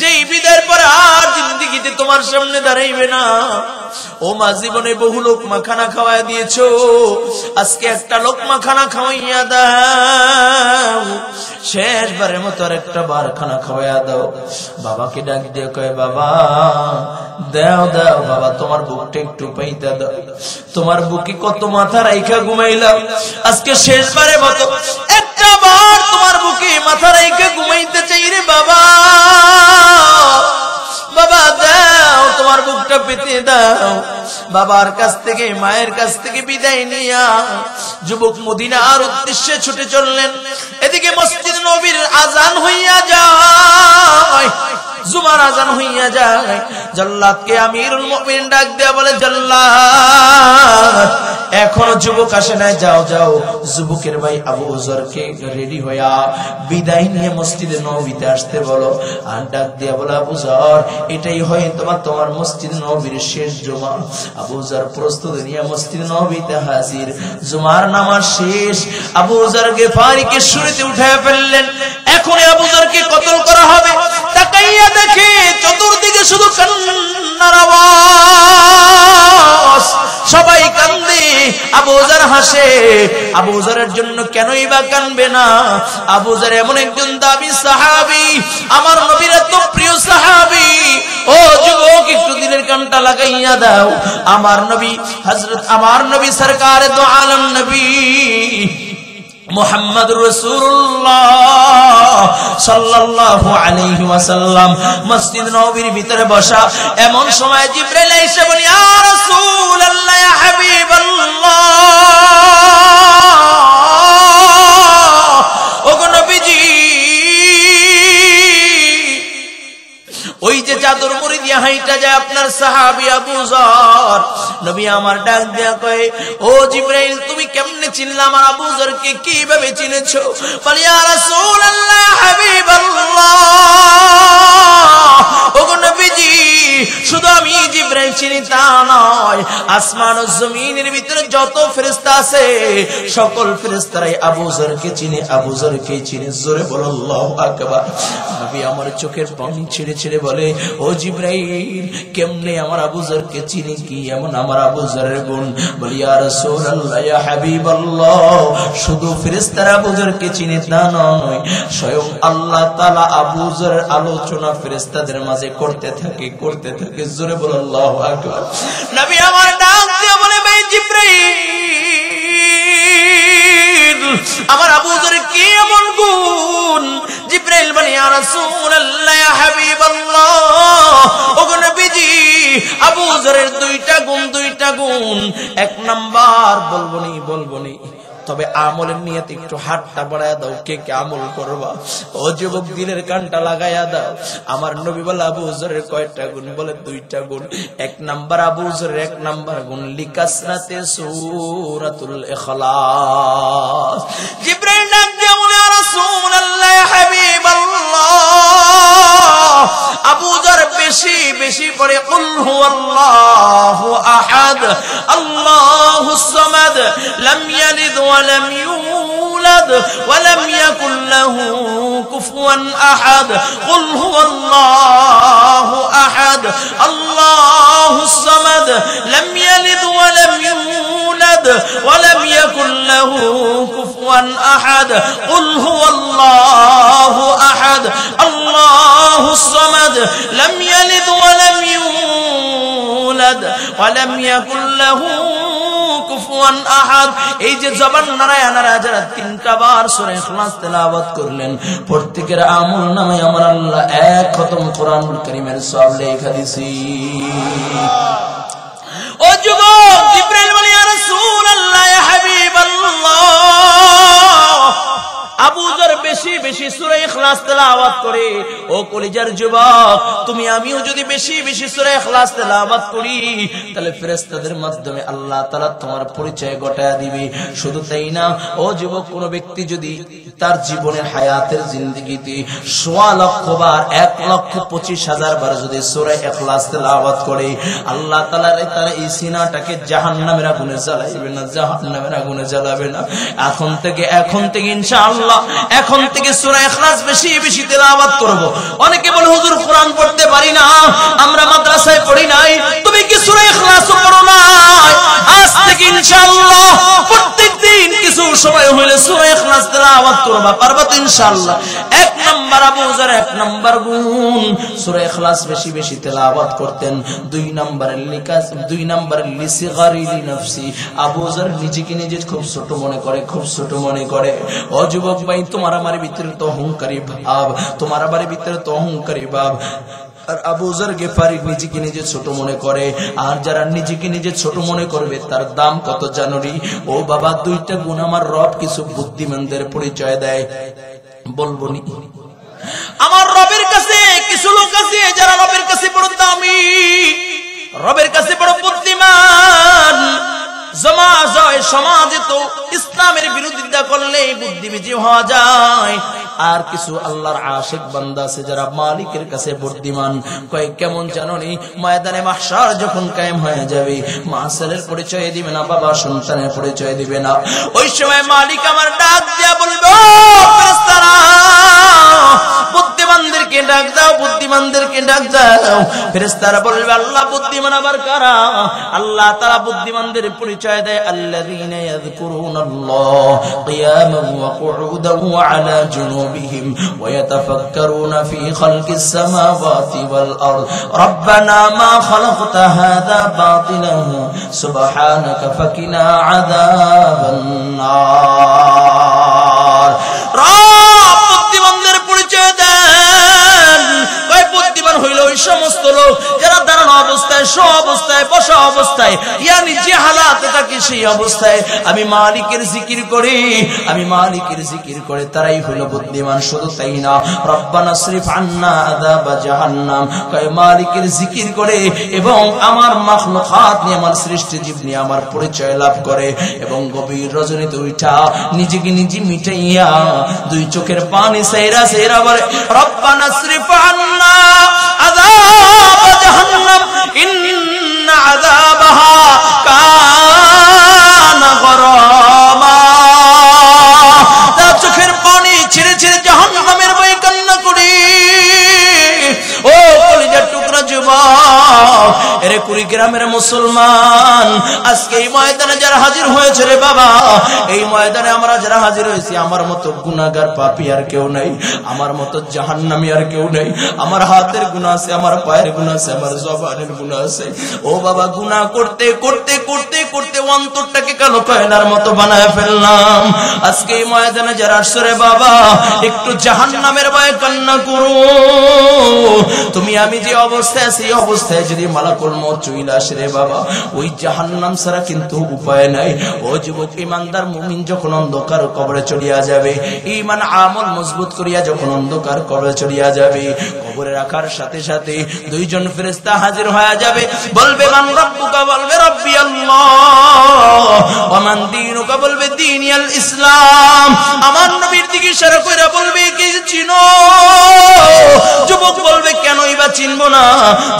যেই বিদায়ের পর আর জিন্দেগিতে তোমার সামনে দাঁড়াইবে না। ও মা, জীবনে বহু লোকমা খানা খাওয়াই দিয়েছো, আজকে একটা লোকমা খানা খাওয়াইয়া দাও, শেষবারের মতো আর একটা বার খানা খাওয়াইয়া দাও। বাবাকে ডাক দিয়ে কয়, বাবা দাও দাও বাবা, তোমার বুকটা একটু পাইতে দাও, তোমার বুকে কত মাথা রাইখা ঘুমাইলাম, আজকে শেষবারের মতো একটা বার তোমার বুকে মাথা রাইখা ঘুমাইতে চাই রে বাবা। বাবা দাও, তোমার বুকটা পেতে দাও। বাবার কাছ থেকে মায়ের কাছ থেকে বিদায় নিয়া যুবক মদিনার উদ্দেশ্যে ছুটে চললেন। এদিকে মসজিদ নববীর আজান হইয়া যায়, জুমার আজান হইয়া যায়। জল্লাদকে আমিরুল মুমিনিন ডাক দেয়া বলে, জল্লাদ এখনো যুবক আসে নাই, যাও যাও যুবকের ভাই আবু যরকে রেডি হইয়া বিদায় নিয়ে মসজিদে নববীতে আসতে বলো। আর ডাক দিয়া বলে, আবু যর এটাই হয় তোমার মসজিদ নববীর শেষ জুমা। আবু যর প্রস্তুত নিয়ে মসজিদ নববীতে হাজির। জুমার নামাজ শেষ, আবু যর গিফারিকে শুরুতে উঠায় ফেললেন। এখন আবু যরকে কতল করা হবে। তাকাইয়া দেখে চতুর্দিকে শুধু কান্নার আওয়াজ, সবাই কান্দে, আবু যর হাসে। আবু যরের জন্য কেনই বা কানবে না? আবু যর এমন একজন দামি সাহাবী, আমার নবীর এত প্রিয় সাহাবী। ও যুবক, একটু দিলের কানটা লাগাইয়া দাও। আমার নবী হযরত, আমার নবী সরকারে দো আলম নবী মুহাম্মদুর রাসূলুল্লাহ সাল্লাল্লাহু আলাইহি ওয়াসাল্লাম মসজিদ নববীর ভিতরে বসা। এমন সময় জিবরাইল এসে বলে, ইয়া রাসূলুল্লাহ, ইয়া হাবিবাল্লাহ, ওগো নবীজি, ওই যে চাদর মুড়ি দিয়া হাইটা যায় আপনার সাহাবী আবু যর। নবী আমার ডাক দেয়া কয়, ও জিবরাইল, তুমি কেমনে চিনলা আমার আবু যরকে, কিভাবে চিনেছো? বলে, ইয়া রাসূলুল্লাহ, ইয়া হাবিবাল্লাহ, ওগো নবীজি, শুধু আমি জিবরাইল চিনি তা নয়, আসমান ও জমিনের ভিতরে যত ফেরেশতা আছে সকল ফেরেশতারাই আবু যরকে চিনে, আবু যরকে চিনে। জোরে বলো আল্লাহু আকবার। নবী আমার চোখের পানি ছেড়ে ছেড়ে বলে, ও জিবরাইল, কেমনে আমার আবু যরকে চিনি, কি এমন আমার আবু যরের গুণ? বলি, ইয়া রাসূলুল্লাহ, ইয়া হাবিবাল্লাহ, শুধু ফেরেশতারা আবু যরকে চিনে তা নয়, স্বয়ং আল্লাহ তাআলা আবু যরের আলোচনা ফেরেশতাদের মাঝে করতে থাকে, করতে থাকে। জোরে বলো আল্লাহু আকবার। নবী আমার ডাক দিয়ে বলে, ভাই জিবরাইল, আমার আবু যরের কি এমন গুণ? জিবরাইল বলে, ইয়া রাসূলুল্লাহ, ইয়া হাবিবাল্লাহ, ওগো নবীজি, আবু যরের দুইটা গুণ। এক নাম্বার বলবনি, তবে আমলের নিয়তে একটু হাতটা বাড়ায়া দাও। কে কে আমল করবা? ও যুবক, দিলের কানটা লাগাইয়া দাও। আমার নবী বলে, আবু যরের কয়টা গুণ? বলে, দুইটা গুণ। এক নাম্বার, আবু যরের এক নাম্বার গুণ লিকাসরাতে সূরাতুল ইখলাস। জিবরাইল ডাক দিয়ে বলে, ইয়া রাসূলুল্লাহ, ইয়া হাবিবাল্লাহ, আবু যর বেশি বেশি পড়ে কুল হুয়াল্লাহু আহাদ, আল্লাহুস সামাদ, লাম ইয়ালিদ ওয়া লাম ইউলাদ ওয়া লাম ইয়াকুল লাহু কুফুয়ান আহাদ, কুল হুয়াল্লাহু আহাদ, আল্লাহুস সামাদ, লাম ইয়ালিদ ওয়া লাম ইউলাদ ওয়া লাম ইয়াকুল লাহু কুফুয়ান আহাদ, কুল হুয়াল্লাহু আহাদ, আল্লাহুস সামাদ, লাম ইয়ালিদ ওয়া লাম ইউলাদ ওয়া লাম ইয়াকুল লাহু কুফুয়ান আহাদ। এই যে জবান নাড়ায়া নাড়ায়া যারা 3টা বার সূরা ইখলাস তেলাওয়াত করলেন, প্রত্যেকের আমল নামে আমার আল্লাহ এক খতম কোরআনুল কারীমের সওয়াব লেখা দিছি। ও যুবক, জিবরাইল বলে, ইয়া রাসূলুল্লাহ, ইয়া হাবিবাল্লাহ, আবু যর বেশি বেশি বেশি সূরা ইখলাস তেলাওয়াত করে, ও কলিজার যুবক তুমি আমিও যদি বেশি বেশি সূরা ইখলাস তেলাওয়াত করি, তাহলে ফেরেশতাদের মাধ্যমে আল্লাহ তাআলা তোমার পরিচয় ঘটায়া দিবে। শুধু তাই না, ও যুবক, কোন ব্যক্তি যদি তার জীবনের হায়াতের জিন্দেগিতে ১.৫ লক্ষ বার ১,২৫,০০০ বার যদি সূরা ইখলাস তেলাওয়াত করে, আল্লাহ তাআলা তার এই সিনাটাকে জাহান্নামের আগুনে জ্বালাইবে না, জাহান্নামের আগুনে জ্বালাবে না। এখন থেকে ইনশাআল্লাহ এখন থেকে সূরা ইখলাস বেশি বেশি তেলাওয়াত করব। অনেকে বলে হুজুর কোরআন পড়তে পারি না, আমরা মাদ্রাসায় পড়ি নাই, তুমি কি সূরা ইখলাস পড়ো না? আজ থেকে ইনশাআল্লাহ প্রত্যেকদিন কিছু সময় হইলে সূরা ইখলাস তেলাওয়াত করবা, পারবা তো ইনশাআল্লাহ। এক নাম্বার আবু যর, এক নাম্বার গুণ সূরা ইখলাস বেশি বেশি তেলাওয়াত করতেন। দুই নাম্বারের লিসিগারি লিনাফসি, আবু যর নিজেকে নিজে খুব ছোট মনে করে, খুব ছোট মনে করে। ও যুবক ভাই, তোমার আমার ভিতরে তো অহংকারী ভাব, তোমার আমার ভিতরে তো অহংকারী ভাব। আর আবু যর গিফারি নিজেকে নিজে ছোট মনে করে। আর যারা নিজেকে নিজে ছোট মনে করবে তার দাম কত জানুরি? ও বাবা, দুইটা গুণ আমার রব কিছু বুদ্ধিমানদের পরিচয় দেয়, বলবো নি? আমার রবের কাছে কিছু লোক আছে যারা রবের কাছে বড় দামি, রবের কাছে বড় বুদ্ধিমান। সমাজে তো ইসলামের বিরোধিতা করলে বুদ্ধিবীজি হওয়া যায়। আর কিছু আল্লাহর আশিক বান্দা আছে যারা মালিকের কাছে বুদ্ধিমান। কয় কেমন জানোনি? ময়দানে মাহশার যখন কায়েম হয়ে যাবে, মা ছেলের পরিচয় দিবে না, বাবা সন্তানের পরিচয় দিবে না। ওই সময় মালিক আমার ডাক দিয়া বলবে, ও ফেরেশতারা, বুদ্ধিমানদেরকে ডাক দাও, বুদ্ধিমানদেরকে ডাক দাও। ফেরেশতারা বলবে, আল্লাহ বুদ্ধিমান আবার কারা? আল্লাহ তাআলা বুদ্ধিমানদের পরিচয় দেয়, আল্লাযীনা ইয়াযকুরুনাল্লাহ কিয়ামান ওয়া কুউদান ওয়া আলা জুনুবিহিম ওয়া ইয়াতাফাক্কারুনা ফী খালকিস সামাওয়াতি ওয়াল আরদ রাব্বানা মা খালাকতা হাযা বাতিলান সুবহানাকা ফাকিনা আযাবান নার। বুদ্ধিমানদের পরিচয় দেন। বুদ্ধিমান হইল ওই সমস্ত লোক যারা দাঁড়ানো অবস্থায়, শো অবস্থায়, বসা অবস্থায়, ইয়ানি যে হালাতে থাকে সেই অবস্থায় আমি মালিকের জিকির করি, আমি মালিকের জিকির করে, তারাই হইল বুদ্ধিমান। শুধু তাই না, রব্বানা সরিফ আন্না আযাবা জাহান্নাম, কয় মালিকের জিকির করে এবং আমার মাখলুকাত নিয়ে, আমার সৃষ্টি জীব নিয়ে আমার পরিচয় লাভ করে, এবং গভীর রজনীতে উঠা নিজেকে নিজে মিটাইয়া দুই চোখের পানি সাইরা সাইরা বলে, রব্বানা সরিফ আন্না আযাবা জাহান্নাম ইন্না আযাবাহা কানা গরামা। তার চোখের পানি ছেড়ে ছেড়ে জাহান্নামের ভয়ে কান্না করি। ও কলিজার টুকরা যুবক, এরে কুড়িগ্রামের মুসলমান, আজকে এই ময়দানে যারা হাজির হয়েছে রে বাবা, এই ময়দানে আমরা যারা হাজির হয়েছি, আমার মতো গুনাহগার পাপী আর কেউ নাই, আমার মতো জাহান্নামী আর কেউ নাই। আমার হাতের গুনাহ আছে, আমার পায়ের গুনাহ আছে, আমার জবানের গুনাহ আছে। ও বাবা, গুনাহ করতে করতে করতে করতে অন্তরটাকে কালো কয়লার মতো বানায় ফেললাম। আজকে এই ময়দানে যারা আসছে রে বাবা, একটু জাহান্নামের ভয়ে কান্না করো। তুমি আমি যে অবস্থায় আছি, এই অবস্থায় যদি মালাকুল মউত চলে আসে রে বাবা, ওই জাহান্নাম ছাড়া কিন্তু উপায় নাই। ও যুবক, ইমানদার মুমিন যখন অন্ধকার কবরে চলিয়া যাবে, ঈমান আমল মজবুত করিয়া যখন অন্ধকার কবরে চলিয়া যাবে, কবরে রাখার সাথে সাথে দুইজন ফেরেশতা হাজির হয়ে যাবে। বলবে মান রাব্বুকা, বলবে রাব্বি আল্লাহ। ওয়া মান দীনুকা, বলবে দীনি আল ইসলাম। আমার নবীর দিকে ইশারা কইরা বলবে, কি চিনো? যুবক বলবে, কেনই বা চিনবো না?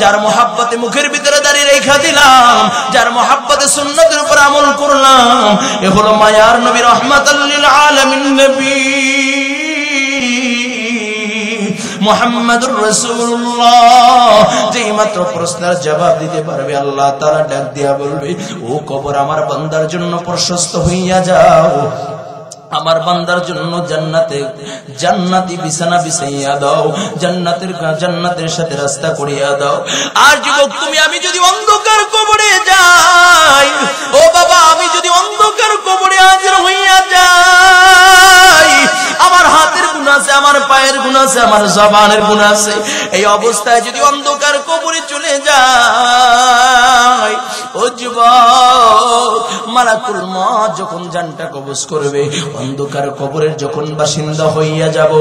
যার মহাব্বতে মুখের ভিতরে দাঁড়িয়ে রেখা দিলাম, যার মহাব্বতে সুন্নতের উপর আমল করলাম, এ হলো মায়ার নবী, রাহমাতাল লিল আলামিন নবী মুহাম্মাদুর রাসূলুল্লাহ। যেই মাত্র প্রশ্নের জবাব দিতে পারবে, আল্লাহ তাআলা ডাক দিয়া বলবে, ও কবর আমার বান্দার জন্য প্রশস্ত হইয়া যাও, আমার বান্দার জন্য জান্নাতি বিছানা বিছাইয়া দাও, জান্নাতের সাথে রাস্তা করিয়া দাও। আর যুবক, তুমি আমি যদি অন্ধকার কবরে যাই, ও বাবা, আমি যদি অন্ধকার কবরে হাজির হইয়া যাই, আমার হাতের গুণ আছে, আমার পায়ের গুণ আছে, আমার জবানের গুণ আছে। এই অবস্থায় যদি অন্ধকার কবরে চলে যায়, ও যুবক, মালাকুল মউত যখন জানটা কবজ করবে, অন্ধকার কবরের যখন বাসিন্দা হইয়া যাব,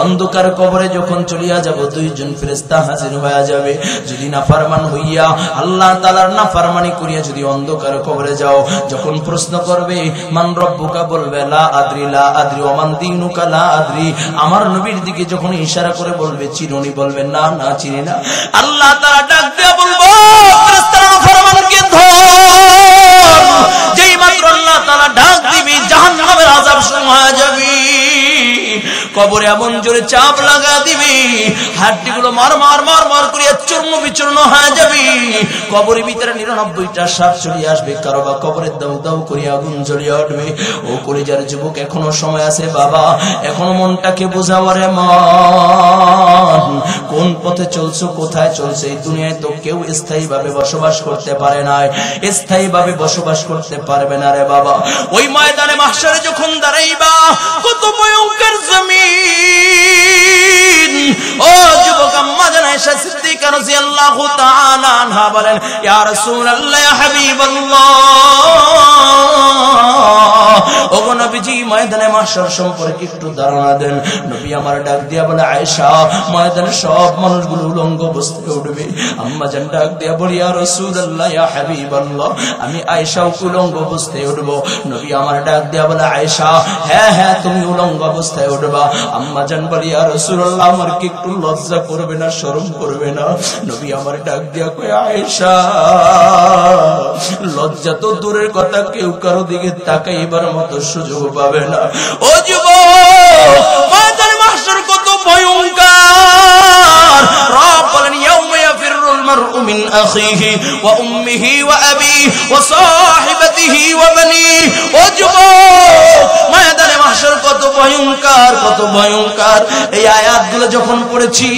অন্ধকার কবরে যখন চলিয়া যাব, দুইজন ফেরেশতা হাজির হয়ে যাবে। যদি নাফরমান হইয়া আল্লাহ তাআলার নাফরমানি করিয়া যদি অন্ধকার কবরে যাও, যখন প্রশ্ন করবে মান রব্বুকা, বলবে লা আদরি লা আদরি, ওয়া মান দীনুকা লা আদরি। আমার নবীর দিকে যখন ইশারা করে বলবে চিনুনি, বলবে না না চিনি না। আল্লাহ তাআলা ডাক দিয়ে বলবো ফেরেশতারা নাফরমানকে ধর। যেই মাত্র আল্লাহ তাআলা ডাক দিবি, জাহান্নামের আযাব শুরু হয়ে যাবে। কবরে এমন জোরে চাপ লাগা দিবি, হাড্ডিগুলো মার মার মার মার করিয়া চূর্ণ বিচূর্ণ হয়ে যাবে। কবরের ভিতরে 99টা সাপ চলে আসবে, কারো বা কবরের দাউ দাউ করিয়া আগুন জ্বলিয়া উঠবে। ও কলিজার যুবক, এখনো সময় আছে বাবা, এখনো মনটাকে বোঝাও রে মন। কোন পথে চলছো, কোথায় চলছে? এই দুনিয়ায় তো কেউ স্থায়ী ভাবে বসবাস করতে পারে না, স্থায়ী ভাবে বসবাস করতে পারবে না রে বাবা। ওই ময়দানে মাহশারে যখন দাঁড়াইবা, কত ভয়ঙ্কর জমিন। ও যুবক, আম্মা জান আয়েশা সিদ্দিকা রাদিয়াল্লাহু তাআলা আনহা বলেন, ইয়া রাসূলুল্লাহ, ইয়া হাবিবাল্লাহ, ওগো নবীজি, ময়দানে মাহশার সম্পর্কে একটু ধারণা দেন। নবী আমার ডাক দিয়া বলে, আয়েশা, ময়দানে সব মানুষগুলো উলঙ্গ অবস্থায় উঠবে। আম্মা জান ডাক দিয়া বলে, ইয়া রাসূলুল্লাহ, ইয়া হাবিবাল্লাহ, আমি আয়েশা উলঙ্গ অবস্থায় উঠব। নবী আমার ডাক দিয়া বলে, আয়েশা, হ্যাঁ হ্যাঁ তুমি উলঙ্গ অবস্থায় উঠবা। আম্মা জান বলে, ইয়া রাসূলুল্লাহ, আমার কি একটু লজ্জা করবে না, শরম করবে না? নবী আমার ডাক দিয়া কয়, আয়েশা, লজ্জা তো দূরের কথা, কেউ কারো দিকে তাকাইবার মতো সুযোগ পাবে না। ও যুবক, ময়দানে মাহশার কত ভয়ঙ্কর। রব বলেন, ইয়াউমা ইয়াফিরুল মারউ মিন আখিহি ওয়া উম্মিহি ওয়া আবিহি ওয়া সাহিবাতিহি ওয়া বানিহি। ও যুবক, ময়দানে মাহশার কত ভয়ঙ্কর, কত ভয়ঙ্কর। এই আয়াতগুলো যখন পড়েছি,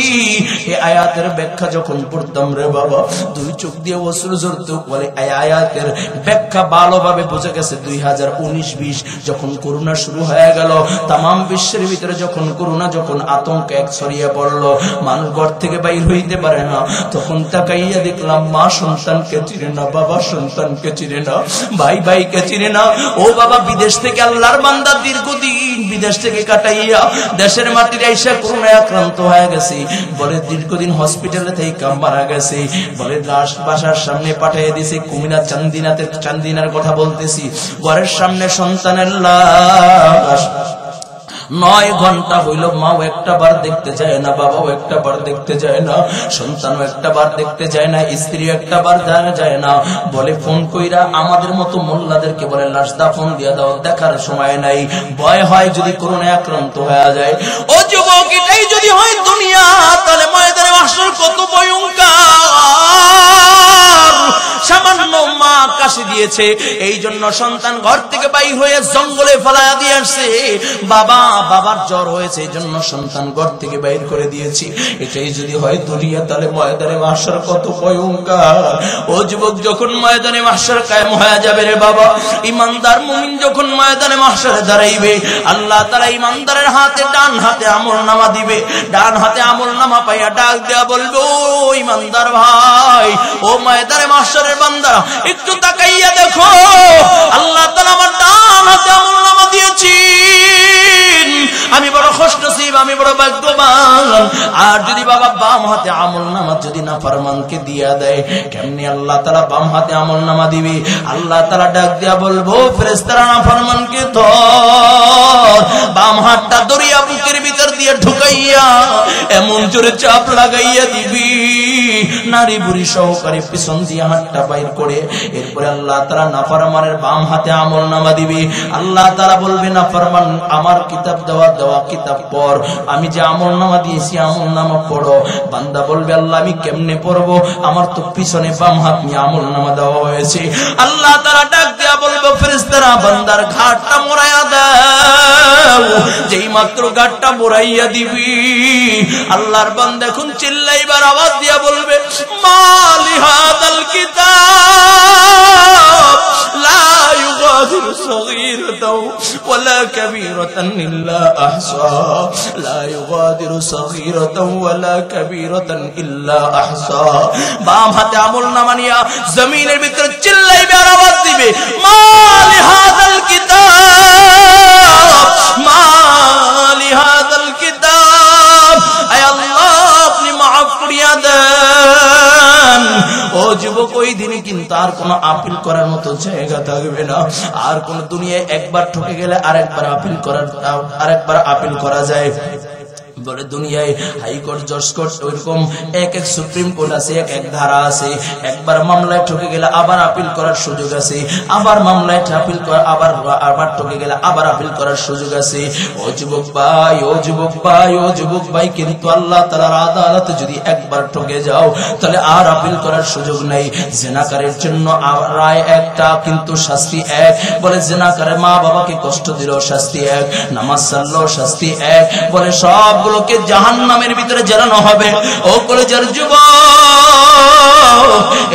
এই আয়াতের ব্যাখ্যা যখন পড়তাম রে বাবা, দুই চোখ দিয়ে অশ্রু ঝরতে বলে। এই আয়াতের ব্যাখ্যা ভালোভাবে বোঝা গেছে 2019-20 যখন করোনা শুরু হয়ে গেল, তামাম বিশ্বের ভিতরে যখন করোনা, যখন আতঙ্ক এক ছড়িয়ে পড়লো, মানুষ ঘর থেকে বাইর হইতে পারে না, তখন তাকাইয়া দেখলাম মা সন্তানকে চিনে না, বাবা সন্তানকে চিনে না, ভাই ভাইকে চিনে না। ও বাবা, বিদেশ থেকে আল্লাহর বান্দা দীর্ঘদিন বিদেশ থেকে কাটাইয়া দেশের মাটির আইসা করোনায় আক্রান্ত হয়ে গেছে, বলে দীর্ঘদিন হসপিটালে থেকে মারা গেছে, বলে লাশ বাসার সামনে পাঠিয়ে দিছে। কুমিল্লা চান্দিনার কথা বলতেছি, ঘরের সামনে সন্তানের লাশ 9 ঘন্টা হইল, মাও একটা বার দেখতে যায় না, বাবাও একটা বার দেখতে যায় না, সন্তানও একটা বার দেখতে যায় না, স্ত্রী একটা বার যায় না। বলে ফোন কইরা আমাদের মতো মোল্লাদেরকে বলে লাশ দাফন দিয়া দাও, দেখার সময় নাই, ভয় হয় যদি করোনায় আক্রান্ত হয়ে যায়। ও যুবক, এটাই যদি হয় দুনিয়া, তাহলে ময়দানে মাহশার কত ভয়ঙ্কর। সামান্য মা কাশি দিয়েছে, এই জন্য সন্তান ঘর থেকে বাইর হয়ে জঙ্গলে ফেলায়া দিয়ে আসছে। বাবার জ্বর হয়েছে, এই জন্য সন্তান ঘর থেকে বাইর করে দিয়েছি। এটাই যদি হয় দুনিয়া, তাহলে ময়দানে মাহশার কত ভয়ঙ্কর। ও যুবক, যখন ময়দানে মাহশার কায়েম হয়ে যাবে রে বাবা, ইমানদার মুমিন যখন ময়দানে মাহশারে দাঁড়াইবে, আল্লাহ তাআলা ইমানদারের হাতে ডান হাতে আমলনামা দিবে। ডান হাতে আমলনামা পাইয়া ডাক দেয়া বলবে, ও ইমানদার ভাই, ও ময়দানে মাহশারের বান্দারা, একটু তাকাইয়া দেখো, আল্লাহ তাআলা আমার ডান হাতে আমলনামা দিয়েছি, আমি বড় খুশনসিব, আমি বড় ভাগ্যবান। আর যদি বাবা বাম হাতে আমলনামা যদি নাফরমানকে দিয়া দেয়, কেমনি আল্লাহ তাআলা বাম হাতে আমলনামা দিবে? আল্লাহ তাআলা ডাক দিয়া বলবো, ফেরেশতারা নাফরমানকে ধর, বাম হাতটা দরিয়া বুকের ভিতর দিয়ে ঢুকাইয়া এমন জোরে চাপ লাগাইয়া দিবি, নারী বুড়ি সহকারে পিছন দিয়ে হাতটা বাইর করে, এরপরে আল্লাহ তাআলা নাফরমানের বাম হাতে আমলনামা দিবে। আল্লাহ তাআলা বলবে, নাফরমান আমার কিতাব দেওয়া কিতাব পড়, আমি যে আমলনামা দিয়েছি আমলনামা পড়ো। বান্দা বলবে, আল্লাহ আমি কেমনে পড়বো, আমার তো পিছনে বাম হাত নিয়ে আমলনামা দেওয়া হয়েছে। আল্লাহ তাআলা ডাক দিয়া বলবে, ফেরেশতারা বান্দার ঘাটটা মোড়াইয়া দাও। যেই মাত্র ঘাটটা মোড়াইয়া দিবি, আল্লাহর বান্দা এখন চিল্লাইবার আওয়াজ দিয়া বলবে, মালি হাদাল কিতাব লা ইউগাদিরু সগীরাতাও ولا كبيرة إلا أحصاها لا يغادر صغيرة ولا كبيرة إلا أحصاها বাম হাতে আমলনামা নিয়া জমিনের ভিতরে চিল্লাইবে আর আওয়াজ দিবে মা লিহাযাল কিতাব মা লিহাযাল কিতাব আয় আল্লাহ আপনি মাফ করিয়া দেন ও যুবক ওই দিনে কিন্তু আর কোনো আপিল করার মতো জায়গা থাকবে না আর কোন দুনিয়ায় একবার ঠকে গেলে আরেকবার আপিল করা যায় বলে দুনিয়ায় হাইকোর্ট জজ কোর্ট ওইরকম এক এক সুপ্রিম কোর্ট আছে এক এক ধারা আছে একবার মামলায় ঠকে গেলে আবার আপিল করার সুযোগ আছে আবার মামলায় আপিল করা আবার ঠকে গেলে আবার আপিল করার সুযোগ আছে ও যুবক ভাই ও যুবক ভাই ও যুবক ভাই কিন্তু আল্লাহ তাআলার আদালতে যদি একবার ঠকে যাও তাহলে আর আপিল করার সুযোগ নাই জিনাকারের জন্য রায় একটা কিন্তু শাস্তি এক বলে জিনাকারের মা বাবাকে কষ্ট দিল শাস্তি এক নামাজ ছাড়লো শাস্তি এক বলে সব কে জাহান্নামের ভিতরে জ্বালানো হবে ও কলেজের যুবক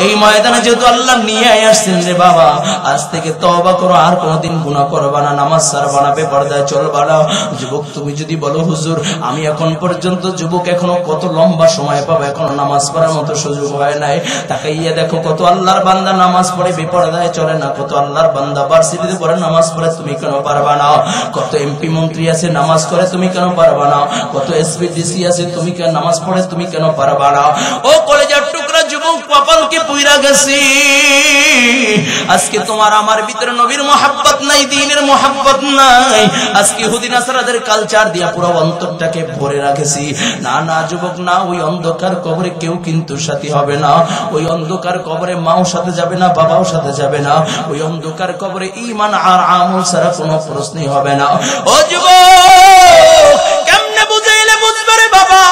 এই ময়দানে যেহেতু আল্লাহ নিয়ে আসছেন রে বাবা আজ থেকে তওবা করো আর কোনোদিন গুনাহ করবা না নামাজ ছাড়বা না বেপরদায় চলবা না যুবক তুমি যদি বলো হুজুর আমি এখন পর্যন্ত যুবক এখনো কত লম্বা সময় পাবো এখনো নামাজ পড়ার মতো সুযোগ হয় নাই তাকাইয়া দেখো কত আল্লাহর বান্দা নামাজ পড়ে বেপরদায় চলে না কত আল্লাহর বান্দা ভার্সিটিতে পড়ে নামাজ পড়ে তুমি কেন পারবা না কত এমপি মন্ত্রী আছে নামাজ করে তুমি কেন পারবা না কত এসপিডিসি আছে তুমি কেন নামাজ পড়ে তুমি কেন পারবা না ও কলেজের টুকরা যুবক কপালকে পুইরা গেছি আজকে তোমার আমার ভিতরে নবীর মোহাব্বত নাই দ্বীনের মোহাব্বত নাই আজকে ইহুদি নাসারাদের কালচার দিয়া পুরো অন্তরটাকে ভরে রাখেছি না না যুবক না ওই অন্ধকার কবরে কেউ কিন্তু সাথী হবে না ওই অন্ধকার কবরে মাও সাথে যাবে না বাবাও সাথে যাবে না ওই অন্ধকার কবরে ঈমান আর আমল ছাড়া কোনো প্রশ্নই হবে না ও যুবক কেমনে বুঝাইলে বুঝবে রে বাবা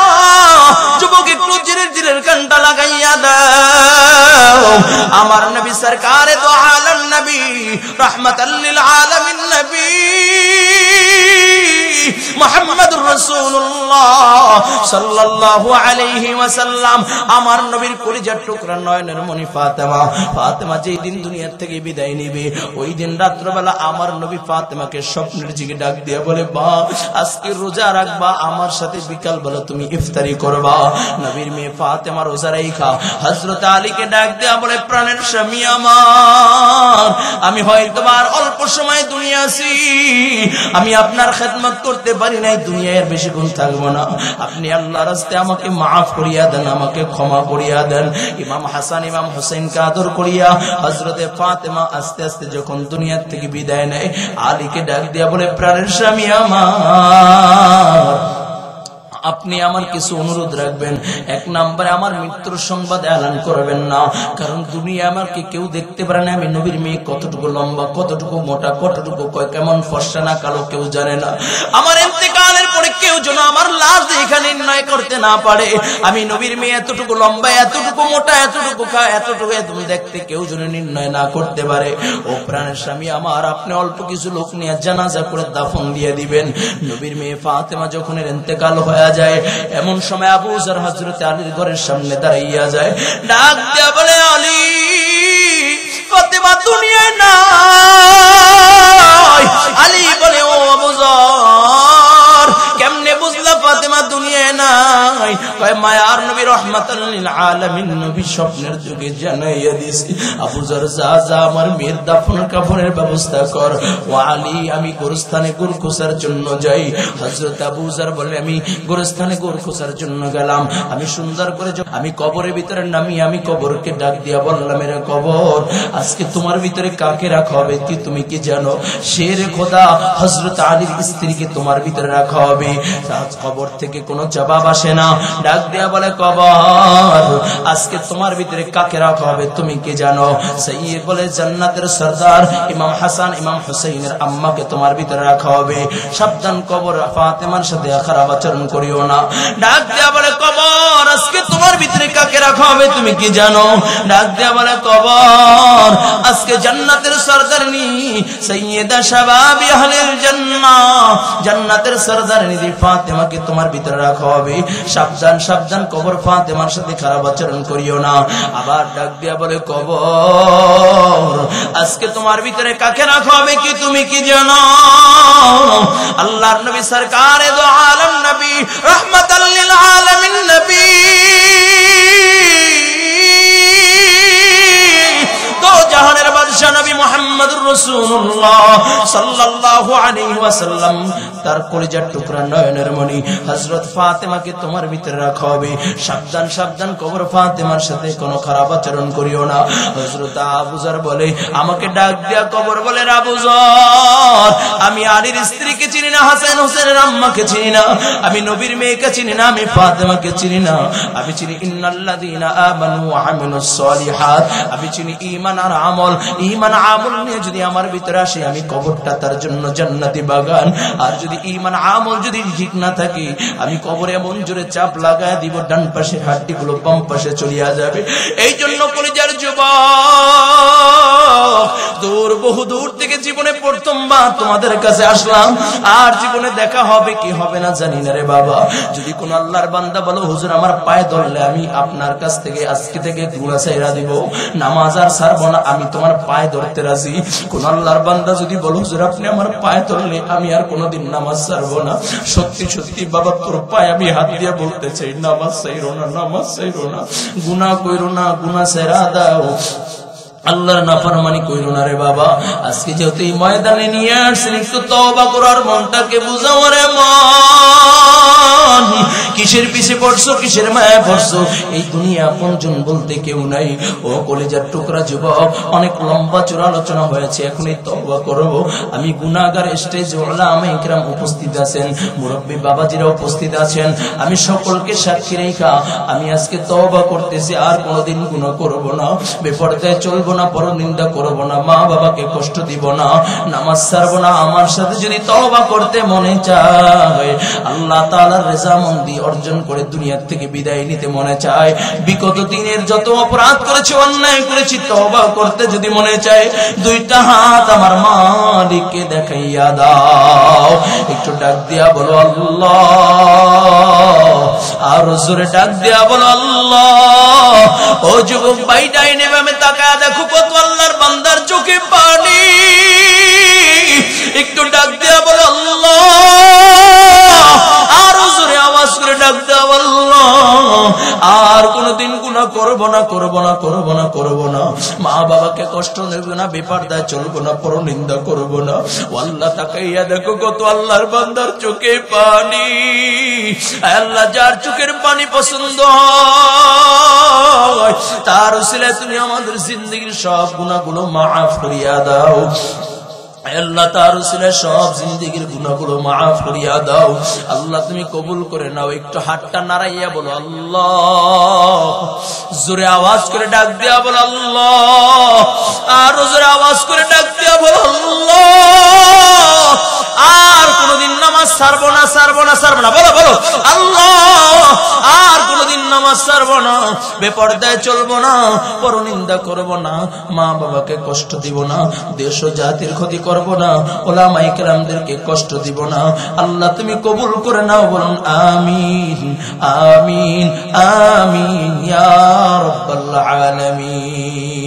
যুবক একটু জিরের কানটা লাগাইয়া দাও আমার নবী সরকারে তো আলম নবী রাহমাতাল লিল আলামিন নবী মুহাম্মদুর রাসূলুল্লাহ সাল্লাল্লাহু আলাইহি ওয়াসাল্লাম আমার নবীর কলিজার টুকরা নয়নের মনি ফাতেমা যেই দিন দুনিয়া থেকে বিদায় নেবে ওই দিন রাত্রিবেলা আমার নবী ফাতেমাকে স্বপ্নের দিকে ডাক দিয়ে বলে বা আজকে রোজা রাখবা আমার সাথে বিকাল বেলা তুমি ইফতারি করবা নবীর মেয়ে ফাতেমা রোজা রাখা হযরত আলীকে ডাক দিয়ে বলে প্রাণের স্বামী আমার আমি হয়তো আর অল্প সময় দুনিয়া আছি আমি আপনার খেদমত করতে পারি নাই দুনিয়ার বেশিক্ষণ থাকবো না আপনি আল্লাহর রাস্তায় আমাকে মাফ করিয়া দেন আমাকে ক্ষমা করিয়া দেন ইমাম হাসান ইমাম হুসাইনকে আদর করিয়া হযরতে ফাতেমা আস্তে আস্তে যখন দুনিয়া থেকে বিদায় নেয় আলীকে ডাক দিয়া বলে প্রাণের স্বামী আমার আপনি আমার কিছু অনুরোধ রাখবেন এক নম্বরে আমার মৃত্যুর সংবাদ এলান করবেন না কারণ দুনিয়া আমাকে কেউ দেখতে পারে না আমি নবীর মেয়ে কতটুকু লম্বা কতটুকু মোটা কতটুকু কেমন ফর্সা না কালো কেউ জানে না আমার ইন্তেকালের পরে কেউ যেন আমার লাশ এখানে নির্ণয় করতে না পারে আমি নবীর মেয়ে এতটুকু লম্বা এতটুকু মোটা এতটুকু এতটুকু তুমি দেখতে কেউ যেন নির্ণয় না করতে পারে ও প্রাণের স্বামী আমার আপনি অল্প কিছু লোক নিয়ে জানাজা করে দাফন দিয়ে দিবেন নবীর মেয়ে ফাতেমা যখন ইন্তেকাল হয়ে যায় এমন সময় আবু যর হযরত আলীর ঘরের সামনে দাঁড়াইয়া যায় ডাক দিয়া বলে আলী ফাতেমা দুনিয়ায় নাই আলী বলে ও আবু যর কেমনে বুঝলা ফাতেমা দুনিয়ায় নাই কয় মায়ার নবী রাহমাতাল লিল আলামিন নবী স্বপ্নের যুগে জানাইয়া দিয়েছে আবু যর যা আমার মেয়ের দাফন কাফনের ব্যবস্থা কর ও আলী আমি গোরস্থানে গোর খোসার জন্য যাই হযরত আবু যর বলে আমি গোরস্থানে গোর খোসার জন্য গেলাম আমি সুন্দর করে আমি কবরের ভিতরে নামি আমি কবরকে ডাক দিয়া বললাম এর কবর আজকে তোমার ভিতরে কাকে রাখা হবে তুমি কি জানো শের খোদা হযরত আলীর স্ত্রীকে তোমার ভিতরে রাখা হবে কবর থেকে কোনো জবাব আসে না ডাক দিয়া বলে কবর আজকে তোমার ভিতরে কাকে রাখা হবে তুমি কি জানো সাইয়্যিদ বলে জান্নাতের সরদার ইমাম হাসান ইমাম হুসাইনের আম্মাকে তোমার ভিতরে রাখা হবে সাবধান কবর ফাতেমার সাথে খারাপ আচরণ করিও না ডাক দিয়া বলে কবর আজকে তোমার ভিতরে কাকে রাখা হবে তুমি কি জানো ডাক দিয়া বলে কবর আজকে জান্নাতের সরদারনি সাইয়্যিদা শাবাবি আহলিল জান্নাহ জান্নাতের সরদারনি ফাতেমাকে তোমার ভিতরে রাখা হবে সাবধান সাবধান, কবর ফাতেমার সাথে খারাপ আচরণ করিও না। আবার ডাক দিয়া বলে, কবর আজকে তোমার ভিতরে কাকে রাখা হবে কি তুমি কি জানো? আল্লাহর নবী সরকারে দো আলম নবী রাহমাতাল লিল আলামিন নবী তো জাহানের বাদশা নবী মুহাম্মদুর রাসূলুল্লাহ সাল্লাল্লাহু আলাইহি ওয়াসাল্লাম তার কলিজার টুকরা নয়নের মণি হযরত ফাতেমাকে তোমার ভিতরে রাখা হবে। সাবধান সাবধান, কবর ফাতেমার সাথে কোনো খারাপ আচরণ করিও না। হযরত আবু যর বলে, আমাকে ডাক দিয়া কবর বলে, আবু যর আমি আলীর স্ত্রীকে চিনি না, হাসান হোসেনের আম্মাকে চিনি না, আমি নবীর মেয়েকে চিনি না, আমি ফাতেমাকে চিনি না। আমি চিনি ইন্নাল্লাযীনা আমানু ওয়া আমিলুস সালিহাত, আমি চিনি ঈমান আর আমল। ঈমান আমল নিয়ে যদি আমার ভিতরে আসে, আমি কবরটা তার জন্য জান্নাতি বাগান। আর যদি ঈমান আমল যদি ঠিক না থাকে, আমি কবরে এমন জোরে চাপ লাগায় দিব, ডান পাশে হাড্ডিগুলো বাম পাশে চলিয়া যাবে। এই জন্য কলিজার যুবক, দূর বহু দূর থেকে জীবনে প্রথমবার তোমাদের কাছে আসলাম, আর জীবনে দেখা হবে কি হবে না জানি না রে বাবা। যদি কোন আল্লাহর বান্দা বলো, হুজুর আমার পায়ে ধরলে আমি আপনার কাছ থেকে আজকে থেকে গুনাহ ছাইরা দিব, নামাজ আর ছাড়বো না, আমি তোমার পায়ে ধরতে রাজি। কোন আল্লাহর বান্দা যদি বলো, হুজুর আপনি আমার পায়ে ধরলে আমি আর কোনোদিন নামাজ ছাড়বো না, সত্যি সত্যি বাবা তোর পায়ে আমি হাত দিয়ে বলতে চাই, নামাজ ছাইরো না, নামাজ ছাইরো না, গুনাহ কইরো না, গুনাহ ছেড়া দাও, আল্লাহর নাফরমানি কইরো না রে বাবা। আজকে যেহেতু এই ময়দানে নিয়ে আসছেন, একটু তওবা করার মনটাকে বুঝাও রে মন। কিসের পিছে পড়ছো, কিসের মায়া পড়ছো? এই দুনিয়া আপনজন বলতে কেউ নাই। ও কলিজার টুকরা যুবক, অনেক লম্বা চূড়া আলোচনা হয়েছে, এখন এই তওবা করব। আমি গুনাহগার, স্টেজে উলামায়ে কিরাম উপস্থিত আছেন, মুরব্বী বাবাজিরা উপস্থিত আছেন, আমি সকলকে সাক্ষী রেখা আমি আজকে তওবা করতেছি, আর কোনোদিন গুনাহ করব না, বেপরদায় চলবো না, পরনিন্দা করব না, মা বাবাকে কষ্ট দিব না, নামাজ ছাড়বো না। আমার সাথে যদি তওবা করতে মনে চায়, আল্লাহ তাআলার রেজামন্দি অর্জন করে দুনিয়া থেকে বিদায় নিতে মনে চায়, বিগত দিনের যত অপরাধ করেছি, অন্যায় করেছি, তওবা করতে যদি মনে চায়, দুইটা হাত আমার মালিককে দেখাইয়া দাও। একটু ডাক দিয়া বলো আল্লাহ, আর জোরে ডাক দিয়া বলো আল্লাহ। ও যুবক ভাই, ডাইনে বামে তাকায়া দেখো, কত আল্লাহর বান্দার চোখে পানি। একটু ডাক দিয়া বলো আল্লাহ, আর জোরে আওয়াজ করে ডাক দিয়া আল্লাহ। আর কোনদিন গুনাহ করব না, করব না, করব না, করব না, মা বাবাকে কষ্ট দেব না, বেপরদায় চলবো না, পরনিন্দা করব না। আল্লাহ তাকাইয়া দেখো, কত আল্লাহর বান্দার চোখে পানি। আল্লাহ যার চোখের পানি পছন্দ হয়, তার উসিলায় তুমি আমাদের জিন্দেগীর সব গুনাহগুলো মাফ করিয়া দাও। আল্লাহ তার উসিলায় সব জিন্দেগীর গুনাহগুলো মাফ করিয়া দাও। আল্লাহ তুমি কবুল করে নাও। একটু হাতটা নাড়াইয়া বলো আল্লাহ, জোরে আওয়াজ করে ডাক দিয়া বলো আল্লাহ, আর জোরে আওয়াজ করে ডাক দিয়া বলো আল্লাহ। আর কোনদিন নামাজ ছাড়বো না, ছাড়বো না, ছাড়বো না, বলো বলো আল্লাহ। আর কোনদিন নামাজ ছাড়বো না, বেপরদায় চলবো না, পরনিন্দা করবো না, মা বাবাকে কষ্ট দিব না, দেশ ও জাতির ক্ষতি করবো না, উলামায়ে কেরামদেরকে কষ্ট দিব না। আল্লাহ তুমি কবুল করে নাও, বলুন আমিন, আমিন, আমিন ইয়া রাব্বাল আলামিন।